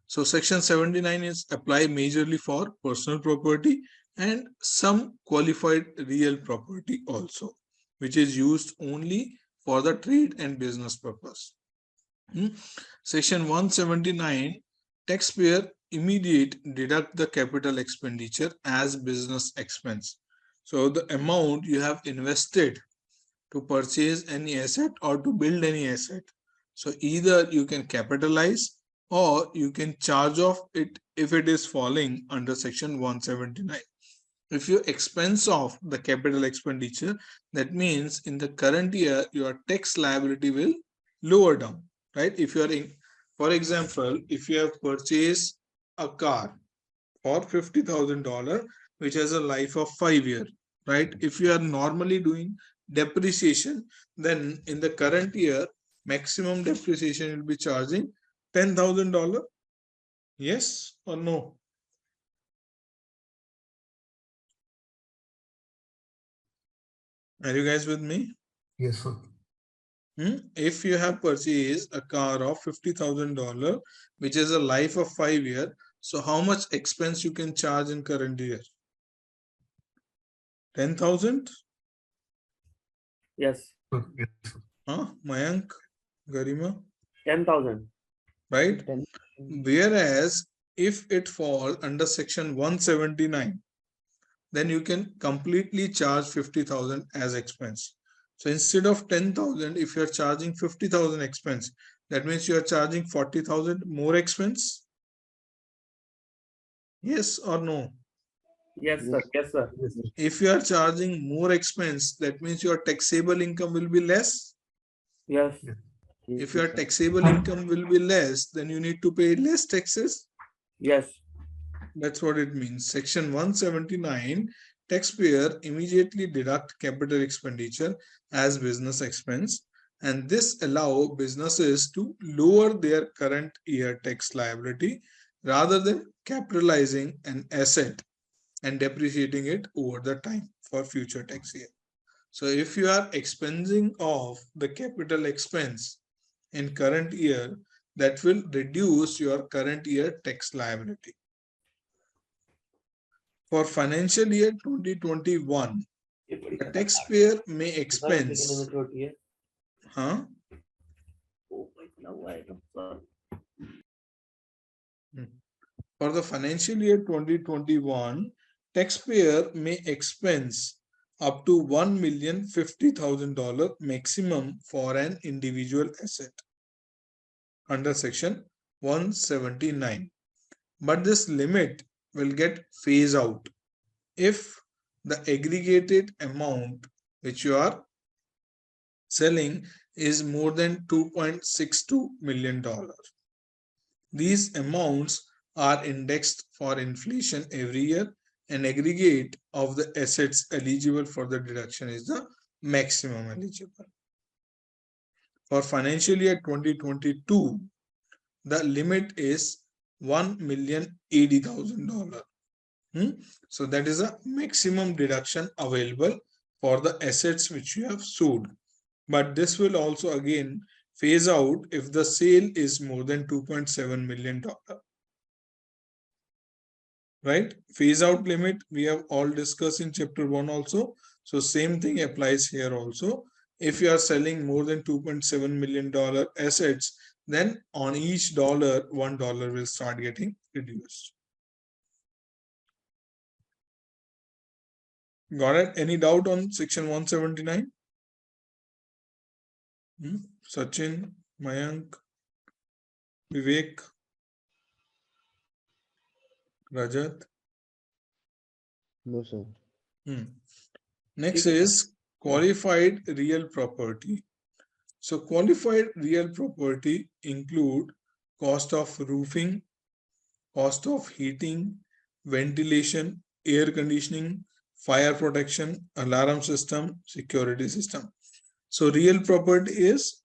Speaker 1: So section 79 is applied majorly for personal property, and some qualified real property also, which is used only for the trade and business purpose. Section 179, taxpayer immediate deduct the capital expenditure as business expense. So the amount you have invested to purchase any asset or to build any asset. So either you can capitalize or you can charge off it if it is falling under section 179. If you expense off the capital expenditure, that means in the current year, your tax liability will lower down, right? If you are in, for example, if you have purchased a car for $50,000, which has a life of 5 years, right? If you are normally doing depreciation, then in the current year, maximum depreciation will be charging $10,000. Yes or no? Are you guys with me?
Speaker 4: Yes, sir.
Speaker 1: If you have purchased a car of $50,000, which is a life of 5 years, so how much expense you can charge in current year? 10,000?
Speaker 6: Yes.
Speaker 4: Yes, sir.
Speaker 1: Mayank, Garima,
Speaker 6: 10,000.
Speaker 1: right? Whereas if it falls under section 179, then you can completely charge 50,000 as expense. So instead of 10,000, if you're charging 50,000 expense, that means you are charging 40,000 more expense. Yes or no?
Speaker 6: Yes, sir. Yes, sir.
Speaker 1: If you are charging more expense, that means your taxable income will be less.
Speaker 6: Yes.
Speaker 1: If your taxable income will be less, then you need to pay less taxes.
Speaker 6: Yes.
Speaker 1: That's what it means. Section 179, taxpayer immediately deduct capital expenditure as business expense, and this allow businesses to lower their current year tax liability rather than capitalizing an asset and depreciating it over the time for future tax year. So if you are expensing of the capital expense in current year, that will reduce your current year tax liability. For financial year 2021, the taxpayer may expense. Huh? For the financial year 2021, taxpayer may expense up to $1,050,000 maximum for an individual asset under section 179. But this limit will get phased out if the aggregated amount which you are selling is more than $2.62 million. These amounts are indexed for inflation every year, and aggregate of the assets eligible for the deduction is the maximum eligible. For financial year 2022, the limit is $1,080,000. So that is a maximum deduction available for the assets which you have sold. But this will also again phase out if the sale is more than $2.7 million. Right? Phase out limit we have all discussed in chapter 1 also. So same thing applies here also. If you are selling more than $2.7 million assets, then on each dollar, $1 will start getting reduced. Got it? Any doubt on section 179? Sachin, Mayank, Vivek, Rajat?
Speaker 2: No, sir.
Speaker 1: Next is qualified real property. So qualified real property include cost of roofing, cost of heating, ventilation, air conditioning, fire protection, alarm system, security system. So real property is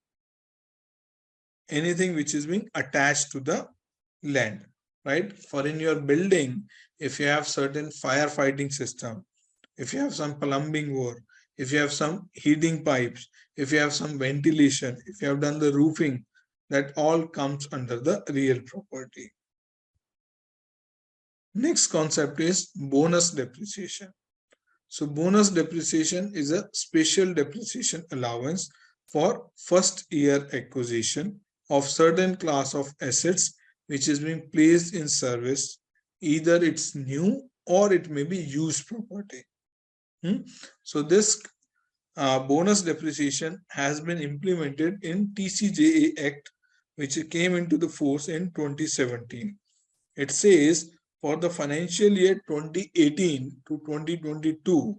Speaker 1: anything which is being attached to the land, right? For in your building, if you have certain firefighting system, if you have some plumbing work, if you have some heating pipes, if you have some ventilation, if you have done the roofing, that all comes under the real property. Next concept is bonus depreciation. So bonus depreciation is a special depreciation allowance for first year acquisition of certain class of assets which is being placed in service. Either it's new or it may be used property. So this bonus depreciation has been implemented in TCJA Act, which came into the force in 2017. It says for the financial year 2018 to 2022,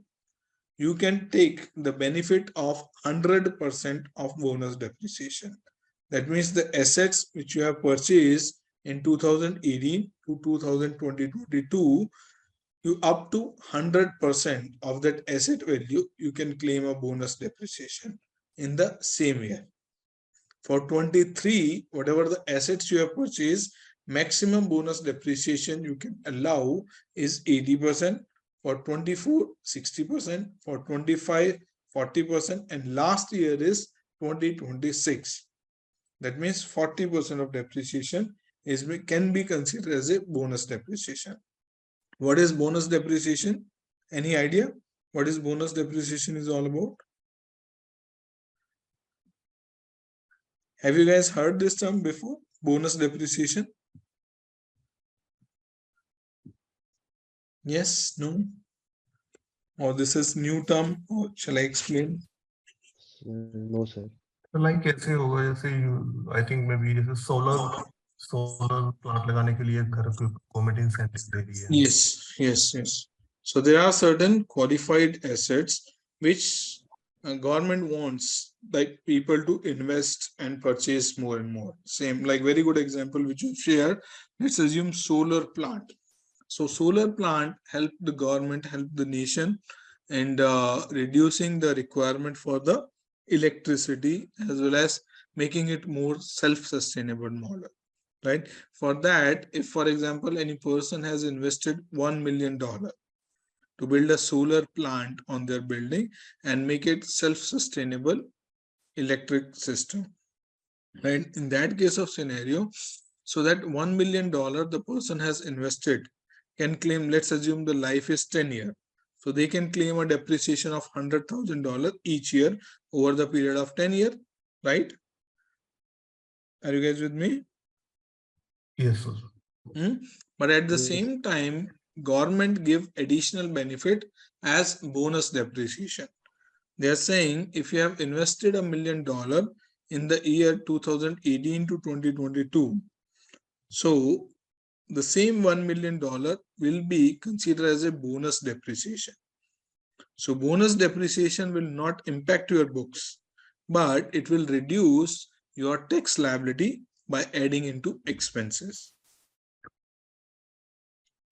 Speaker 1: you can take the benefit of 100% of bonus depreciation. That means the assets which you have purchased in 2018 to 2022, you up to 100% of that asset value, you can claim a bonus depreciation in the same year. For 23, whatever the assets you have purchased, maximum bonus depreciation you can allow is 80%. For 24, 60%. For 25, 40%. And last year is 2026. That means 40% of depreciation can be considered as a bonus depreciation. What is bonus depreciation? Any idea what is bonus depreciation is all about? Have you guys heard this term before? Bonus depreciation? Yes, no? Or this is new term, or shall I explain?
Speaker 2: No, sir.
Speaker 4: Like ऐसे होगा जैसे I think maybe जैसे solar plant लगाने के लिए घर को government incentive दे रही है.
Speaker 1: Yes. So there are certain qualified assets which government wants like people to invest and purchase more and more. Same like very good example which you shared. Let's assume solar plant. So solar plant help the government, help the nation and reducing the requirement for the electricity as well as making it more self-sustainable model. Right? For that, if for example, any person has invested $1 million to build a solar plant on their building and make it self-sustainable electric system. Right? In that case of scenario, so that $1 million the person has invested can claim, let's assume the life is 10 years. So they can claim a depreciation of $100,000 each year over the period of 10 years, right? Are you guys with me?
Speaker 4: Yes, sir.
Speaker 1: But at the same time, government give additional benefit as bonus depreciation. They are saying if you have invested $1 million in the year 2018 to 2022, so the same $1 million will be considered as a bonus depreciation. So bonus depreciation will not impact your books, but it will reduce your tax liability by adding into expenses.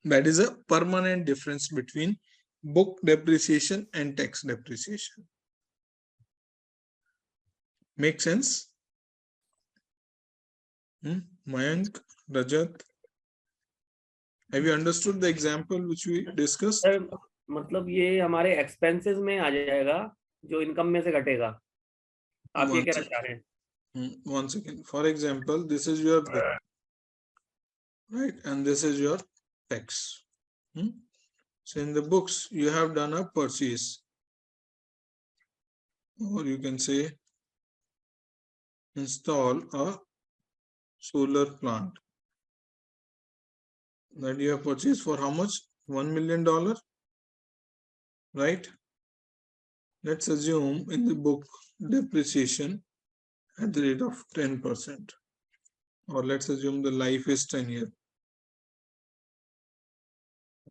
Speaker 1: That is a permanent difference between book depreciation and tax depreciation. Make sense? Mayank, Rajat, have you understood the example which we discussed?
Speaker 6: मतलब ये हमारे expenses में आ जाएगा जो income में से घटेगा. आप ये कहना चाह रहे हैं?
Speaker 1: One second. For example, this is your right, and this is your tax. So in the books, you have done a purchase, or you can say install a solar plant that you have purchased for how much? $1 million, right? Let's assume in the book depreciation at the rate of 10%, or let's assume the life is 10 years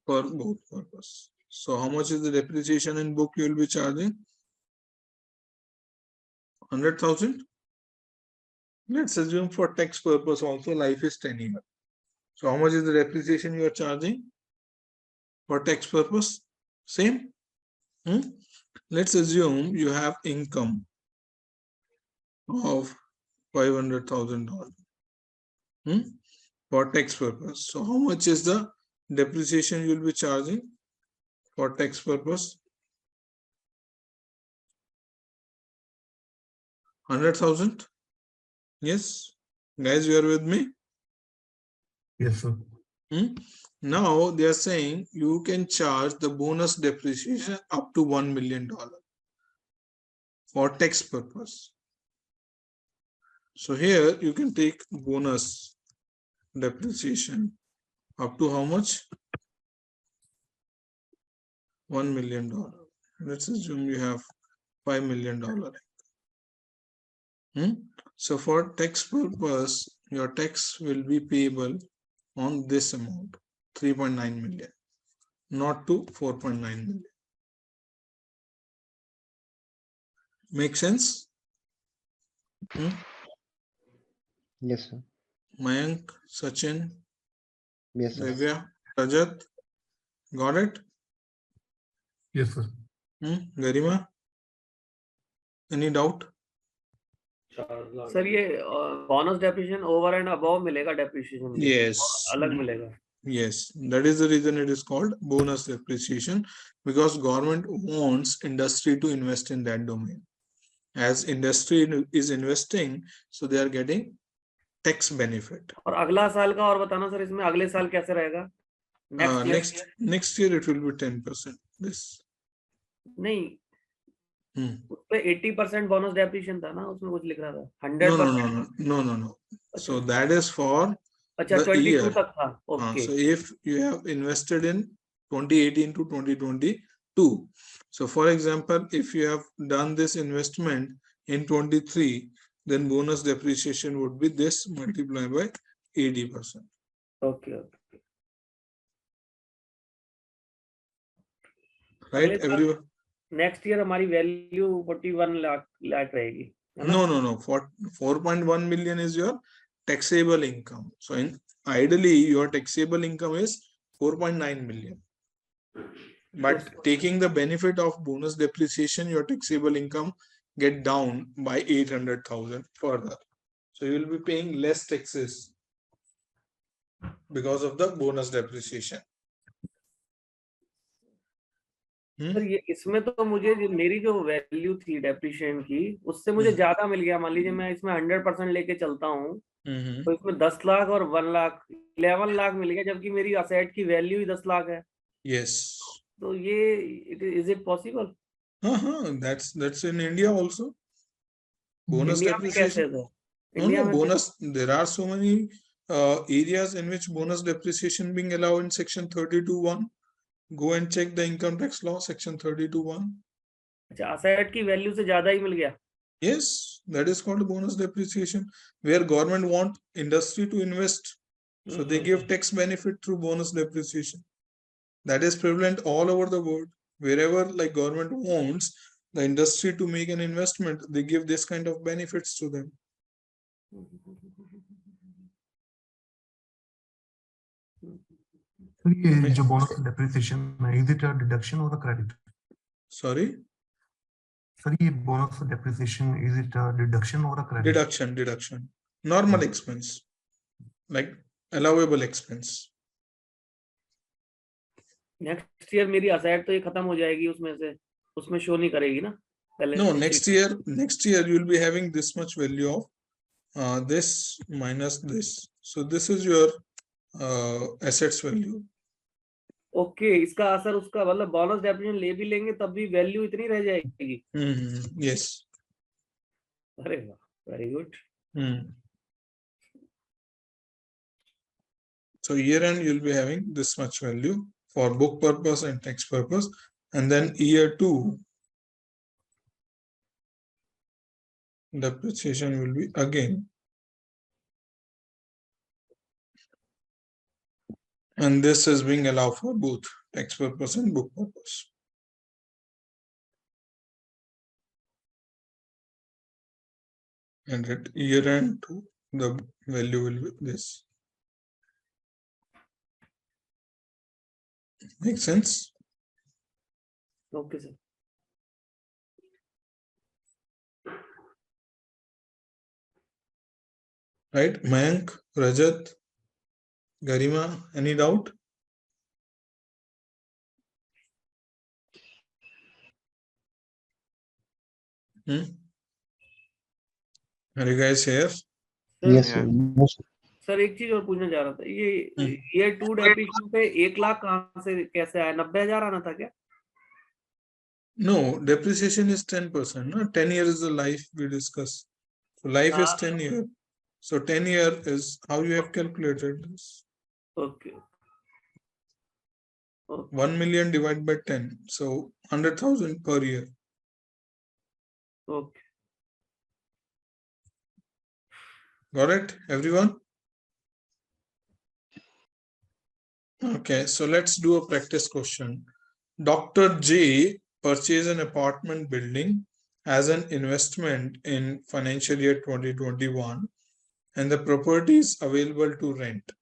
Speaker 1: for both purpose. So how much is the depreciation in book you will be charging? 100,000. Let's assume for tax purpose also life is 10 years. So how much is the depreciation you are charging for tax purpose? Same. Let's assume you have income of $500,000 for tax purpose. So how much is the depreciation you will be charging for tax purpose? 100,000. Yes, guys, you are with me?
Speaker 4: Yes, sir.
Speaker 1: Now they are saying you can charge the bonus depreciation up to $1 million for tax purpose. So here you can take bonus depreciation up to how much? $1 million. Let's assume you have $5 million. So for tax purpose, your tax will be payable on this amount, 3.9 million, not to 4.9 million. Make sense?
Speaker 2: Yes, sir.
Speaker 1: Mayank, Sachin,
Speaker 2: Yes, sir.
Speaker 1: Divya, Rajat, got it?
Speaker 4: Yes, sir.
Speaker 1: Garima, any doubt?
Speaker 6: Sir ये bonus depreciation over and above मिलेगा depreciation
Speaker 1: Yes.
Speaker 6: अलग मिलेगा.
Speaker 1: Yes, that is the reason it is called bonus depreciation, because government wants industry to invest in that domain. As industry is investing, so they are getting tax benefit.
Speaker 6: और अगला साल का और बताना sir, इसमें अगले साल कैसे रहेगा?
Speaker 1: Next year it will be 10%. This.
Speaker 6: नहीं, उसपे 80% बोनस डेप्रिसिएशन था ना, उसमें कुछ लिख रहा था 100%.
Speaker 1: No. So that is for
Speaker 6: अच्छा,
Speaker 1: the
Speaker 6: 22
Speaker 1: year.
Speaker 6: तक था. Okay.
Speaker 1: So if you have invested in 2018 to 2022, so for example, if you have done this investment in 23, then bonus depreciation would be this multiplied by 80%.
Speaker 6: Okay.
Speaker 1: Right, everyone?
Speaker 6: Next year हमारी value 41 lakh रहेगी.
Speaker 1: No. 4.1 million is your taxable income. So ideally, your taxable income is 4.9 million. But taking the benefit of bonus depreciation, your taxable income get down by 800,000 further. So you will be paying less taxes because of the bonus depreciation.
Speaker 6: Sir ये इसमें तो मुझे मेरी जो value थी depreciation की, उससे मुझे ज्यादा मिल गया. मान लीजिए मैं इसमें 100% लेके चलता हूँ, तो इसमें 10 लाख और 1 लाख 11 लाख मिल गया, जबकि मेरी असेट की वैल्यू ही 10 लाख है.
Speaker 1: Yes.
Speaker 6: तो ये is it possible?
Speaker 1: That's in India also. Bonus
Speaker 6: India में कैसे
Speaker 1: depreciation.
Speaker 6: है? इंडिया में
Speaker 1: bonus. There are so many areas in which bonus depreciation being allowed in section 32(1). Go and check the income tax law, section 32(1).
Speaker 6: अच्छा, asset की value से ज्यादा ही मिल गया.
Speaker 1: Yes, that is called bonus depreciation, where government want industry to invest, so they give tax benefit through bonus depreciation. That is prevalent all over the world. Wherever like government wants the industry to make an investment, they give this kind of benefits to them.
Speaker 4: ये जो bonus depreciation है, is it a deduction or a credit?
Speaker 1: Sorry?
Speaker 4: Sir, ये bonus depreciation, is it a deduction or a credit?
Speaker 1: Deduction. Normal expense, like allowable expense.
Speaker 6: Next year मेरी asset तो ये खत्म हो जाएगी, उसमें शो नहीं करेगी ना पहले.
Speaker 1: No, next year you will be having this much value of this minus this. So this is your assets value.
Speaker 6: Okay, इसका असर उसका मतलब बोनस डेप्रिसिएशन ले भी लेंगे तब भी वैल्यू इतनी रह जाएगी.
Speaker 1: Yes.
Speaker 6: अरे वाह, very good.
Speaker 1: So year end you'll be having this much value for book purpose and tax purpose, and then year 2 depreciation will be again, and this is being allowed for both tax purpose and book purpose. And at year end 2 the value will be this. Make sense?
Speaker 6: Okay sir.
Speaker 1: Right, Mayank, Rajat, Garima, any doubt? Are you guys here?
Speaker 2: Yes,
Speaker 5: Yeah.
Speaker 2: sir.
Speaker 6: Sir एक चीज और पूछना चाह रहा था, ये 2 depreciation पे 1 लाख कहाँ से कैसे आया? 90,000 आना था क्या?
Speaker 1: No, depreciation is 10%. No, 10 years is the life we discuss. So life is 10 year. So 10 year is how you have calculated this.
Speaker 6: Okay
Speaker 1: 1 million divided by 10. So 100,000 per year.
Speaker 6: Okay
Speaker 1: Got it, everyone? Okay, so let's do a practice question. Dr. J purchased an apartment building as an investment in financial year 2021, and the property is available to rent.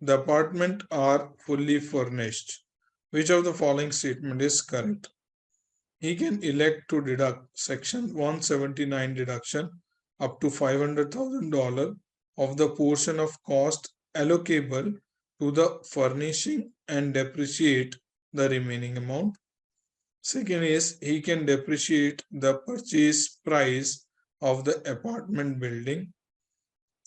Speaker 1: The apartment are fully furnished. Which of the following statement is correct? He can elect to deduct section 179 deduction up to $500,000 of the portion of cost allocable to the furnishing and depreciate the remaining amount. Second is he can depreciate the purchase price of the apartment building.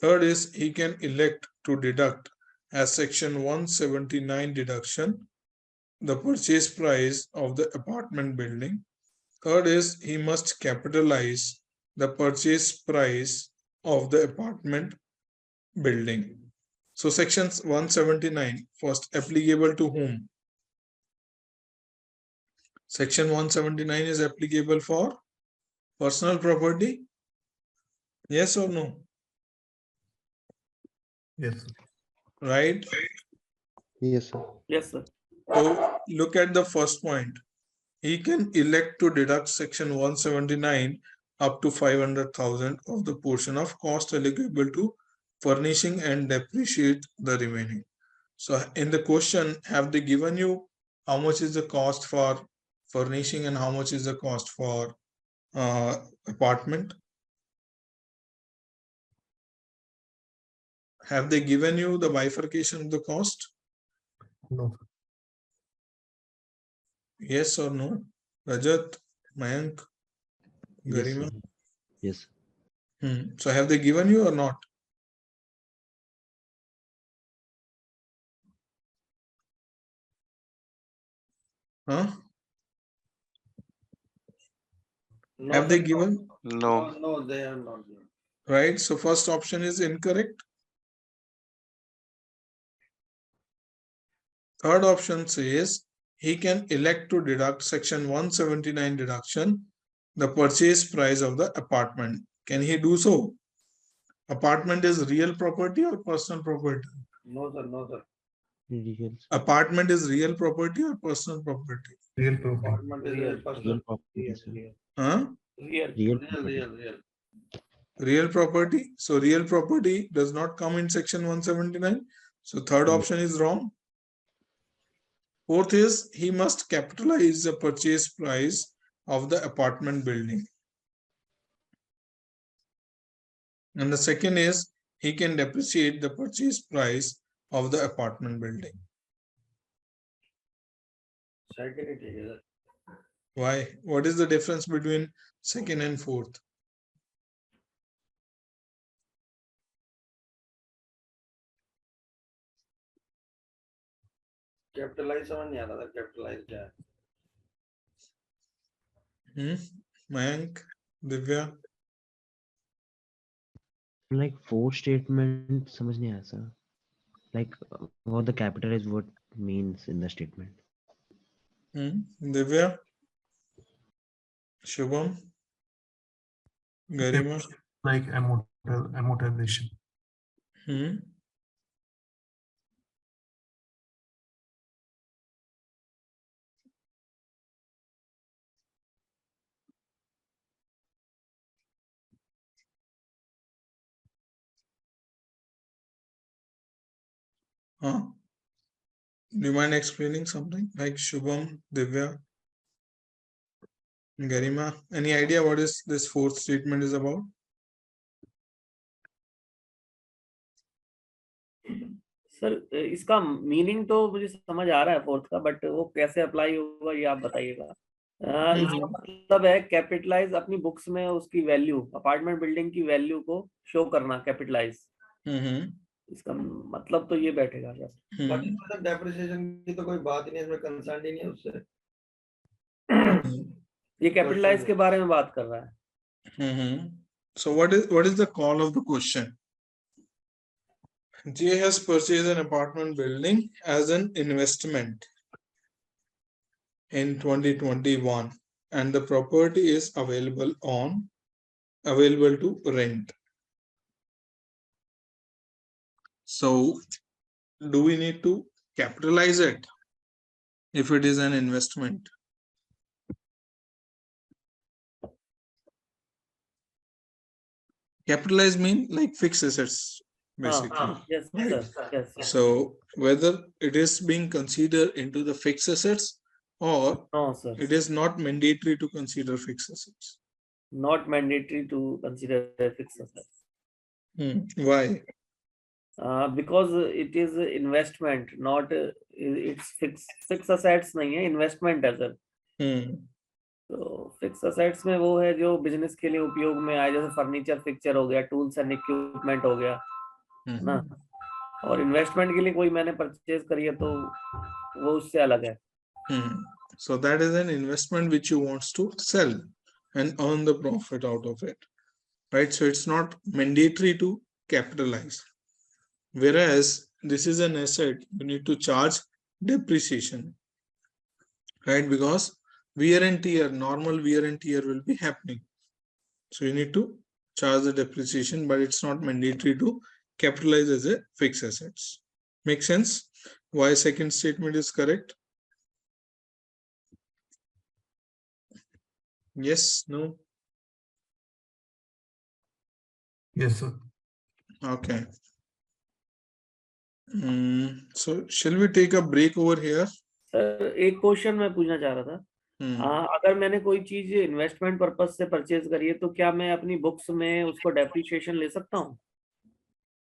Speaker 1: Third is he can elect to deduct as section 179 deduction the purchase price of the apartment building. Third is he must capitalize the purchase price of the apartment building. So sections 179 first applicable to whom? Section 179 is applicable for personal property. Yes or no?
Speaker 4: Yes, sir.
Speaker 1: Right?
Speaker 2: Yes, sir.
Speaker 6: Yes sir
Speaker 1: So look at the first point. He can elect to deduct section 179 up to 500,000 of the portion of cost allocable to furnishing and depreciate the remaining. So in the question, have they given you how much is the cost for furnishing and how much is the cost for apartment? Have they given you the bifurcation of the cost?
Speaker 4: No.
Speaker 1: Yes or no? Rajat, Mayank,
Speaker 2: Yes,
Speaker 1: Garima?
Speaker 2: sir. Yes.
Speaker 1: So have they given you or not? Huh? Have they given?
Speaker 5: No.
Speaker 6: No, they are not.
Speaker 1: Right. So first option is incorrect. Third option says he can elect to deduct section 179 deduction, the purchase price of the apartment. Can he do so? Apartment is real property or personal property?
Speaker 6: No sir, no sir.
Speaker 2: Real,
Speaker 1: Apartment is real property or personal property?
Speaker 4: Real property.
Speaker 6: Real,
Speaker 2: real property, sir.
Speaker 1: Huh?
Speaker 2: Real property.
Speaker 1: Real property. So real property does not come in section 179. So third option is wrong. Fourth is he must capitalize the purchase price of the apartment building. And the second is he can depreciate the purchase price of the apartment building. Why? What is the difference between second and fourth?
Speaker 6: Capitalize समझ नहीं आ रहा था, capitalise क्या है?
Speaker 1: Mayank, Divya?
Speaker 2: Like fourth statement, समझ नहीं आया, sir. Like what the capitalized word means in the statement.
Speaker 1: Divya? Shubham? Garima?
Speaker 4: Like amortization.
Speaker 1: Huh? Do you mind explaining something like Shubham, Divya, Garima? Any idea what is this fourth statement is about?
Speaker 6: Sir इसका meaning तो मुझे समझ आ रहा है fourth का, but वो कैसे apply होगा ये आप बताइएगा। इसका मतलब है कैपिटलाइज अपनी बुक्स में उसकी वैल्यू, अपार्टमेंट बिल्डिंग की वैल्यू को शो करना, कैपिटलाइज। इसका मतलब तो ये बैठेगा सर।
Speaker 7: बाकी मतलब डेप्रिसिएशन की तो कोई बात ही नहीं है, इसमें कंसर्न ही नहीं है उससे।
Speaker 6: ये कैपिटलाइज के बारे में बात कर रहा है।
Speaker 1: So what is the call of the question? J has purchased an apartment building as an investment in 2021 and the property is available to rent. So do we need to capitalize it if it is an investment? Capitalize mean like fixed assets, basically.
Speaker 6: Yes,
Speaker 1: right?
Speaker 6: sir. Yes.
Speaker 1: So whether it is being considered into the fixed assets or
Speaker 6: No, sir.
Speaker 1: it is not mandatory to consider fixed assets.
Speaker 6: Not mandatory to consider fixed assets.
Speaker 1: Why?
Speaker 6: Because it is investment, not it's fixed assets नहीं है, investment है sir. तो fix assets में वो है जो business के लिए उपयोग में आए, जैसे फर्नीचर फिक्सचर हो गया, टूल्स एंड इक्विपमेंट हो गया ना। और इन्वेस्टमेंट के लिए कोई मैंने परचेज करी है तो वो उससे अलग है।
Speaker 1: So that is an investment which you wants to sell and earn the profit out of it, right? So it's not mandatory to capitalize. Whereas this is an asset, you need to charge depreciation, right? Because wear and tear, normal wear and tear will be happening. So you need to charge the depreciation, but it's not mandatory to capitalize as a fixed assets. Make sense? Why second statement is correct? Yes, no?
Speaker 4: Yes, sir.
Speaker 1: Okay. So shall we take a break over here?
Speaker 6: Sir एक question मैं पूछना चाह रहा था। अगर मैंने कोई चीज इन्वेस्टमेंट पर्पस से परचेज करी है तो क्या मैं अपनी बुक्स में उसको डेप्रिसिएशन ले सकता हूँ?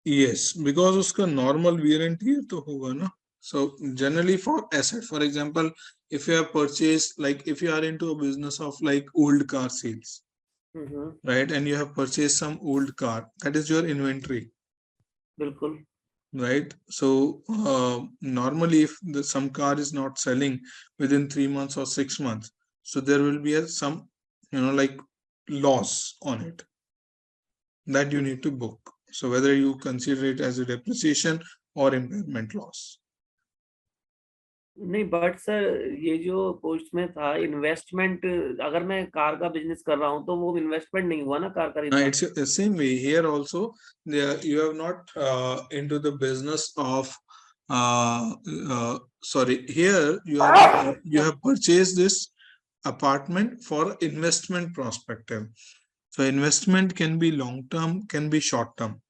Speaker 1: Yes, because उसका normal wear and tear तो होगा ना. So generally for asset, for example, if you have purchased, like if you are into a business of like old car sales, right, and you have purchased some old car, that is your inventory.
Speaker 6: बिल्कुल.
Speaker 1: Right. So normally if some car is not selling within 3 months or 6 months, so there will be some, like loss on it that you need to book. So whether you consider it as a depreciation or impairment loss.
Speaker 6: नहीं, but sir ये जो post में था investment, अगर मैं car का business कर रहा हूँ तो वो इन्वेस्टमेंट नहीं हुआ ना कार खरीदना.
Speaker 1: It's the same way here also. You have not into the business of sorry, here you have purchased this apartment for investment perspective. So investment can be long term, can be short term,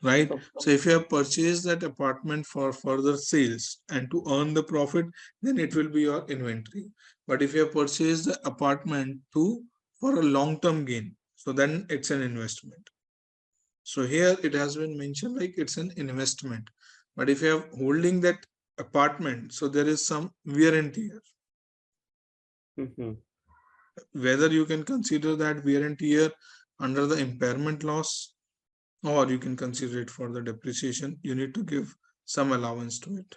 Speaker 1: right? So if you have purchased that apartment for further sales and to earn the profit, then it will be your inventory. But if you have purchased the apartment for a long term gain, so then it's an investment. So here it has been mentioned like it's an investment. But if you are holding that apartment, so there is some wear and tear. Whether you can consider that wear and tear under the impairment loss, or you can consider it for the depreciation, you need to give some allowance to it.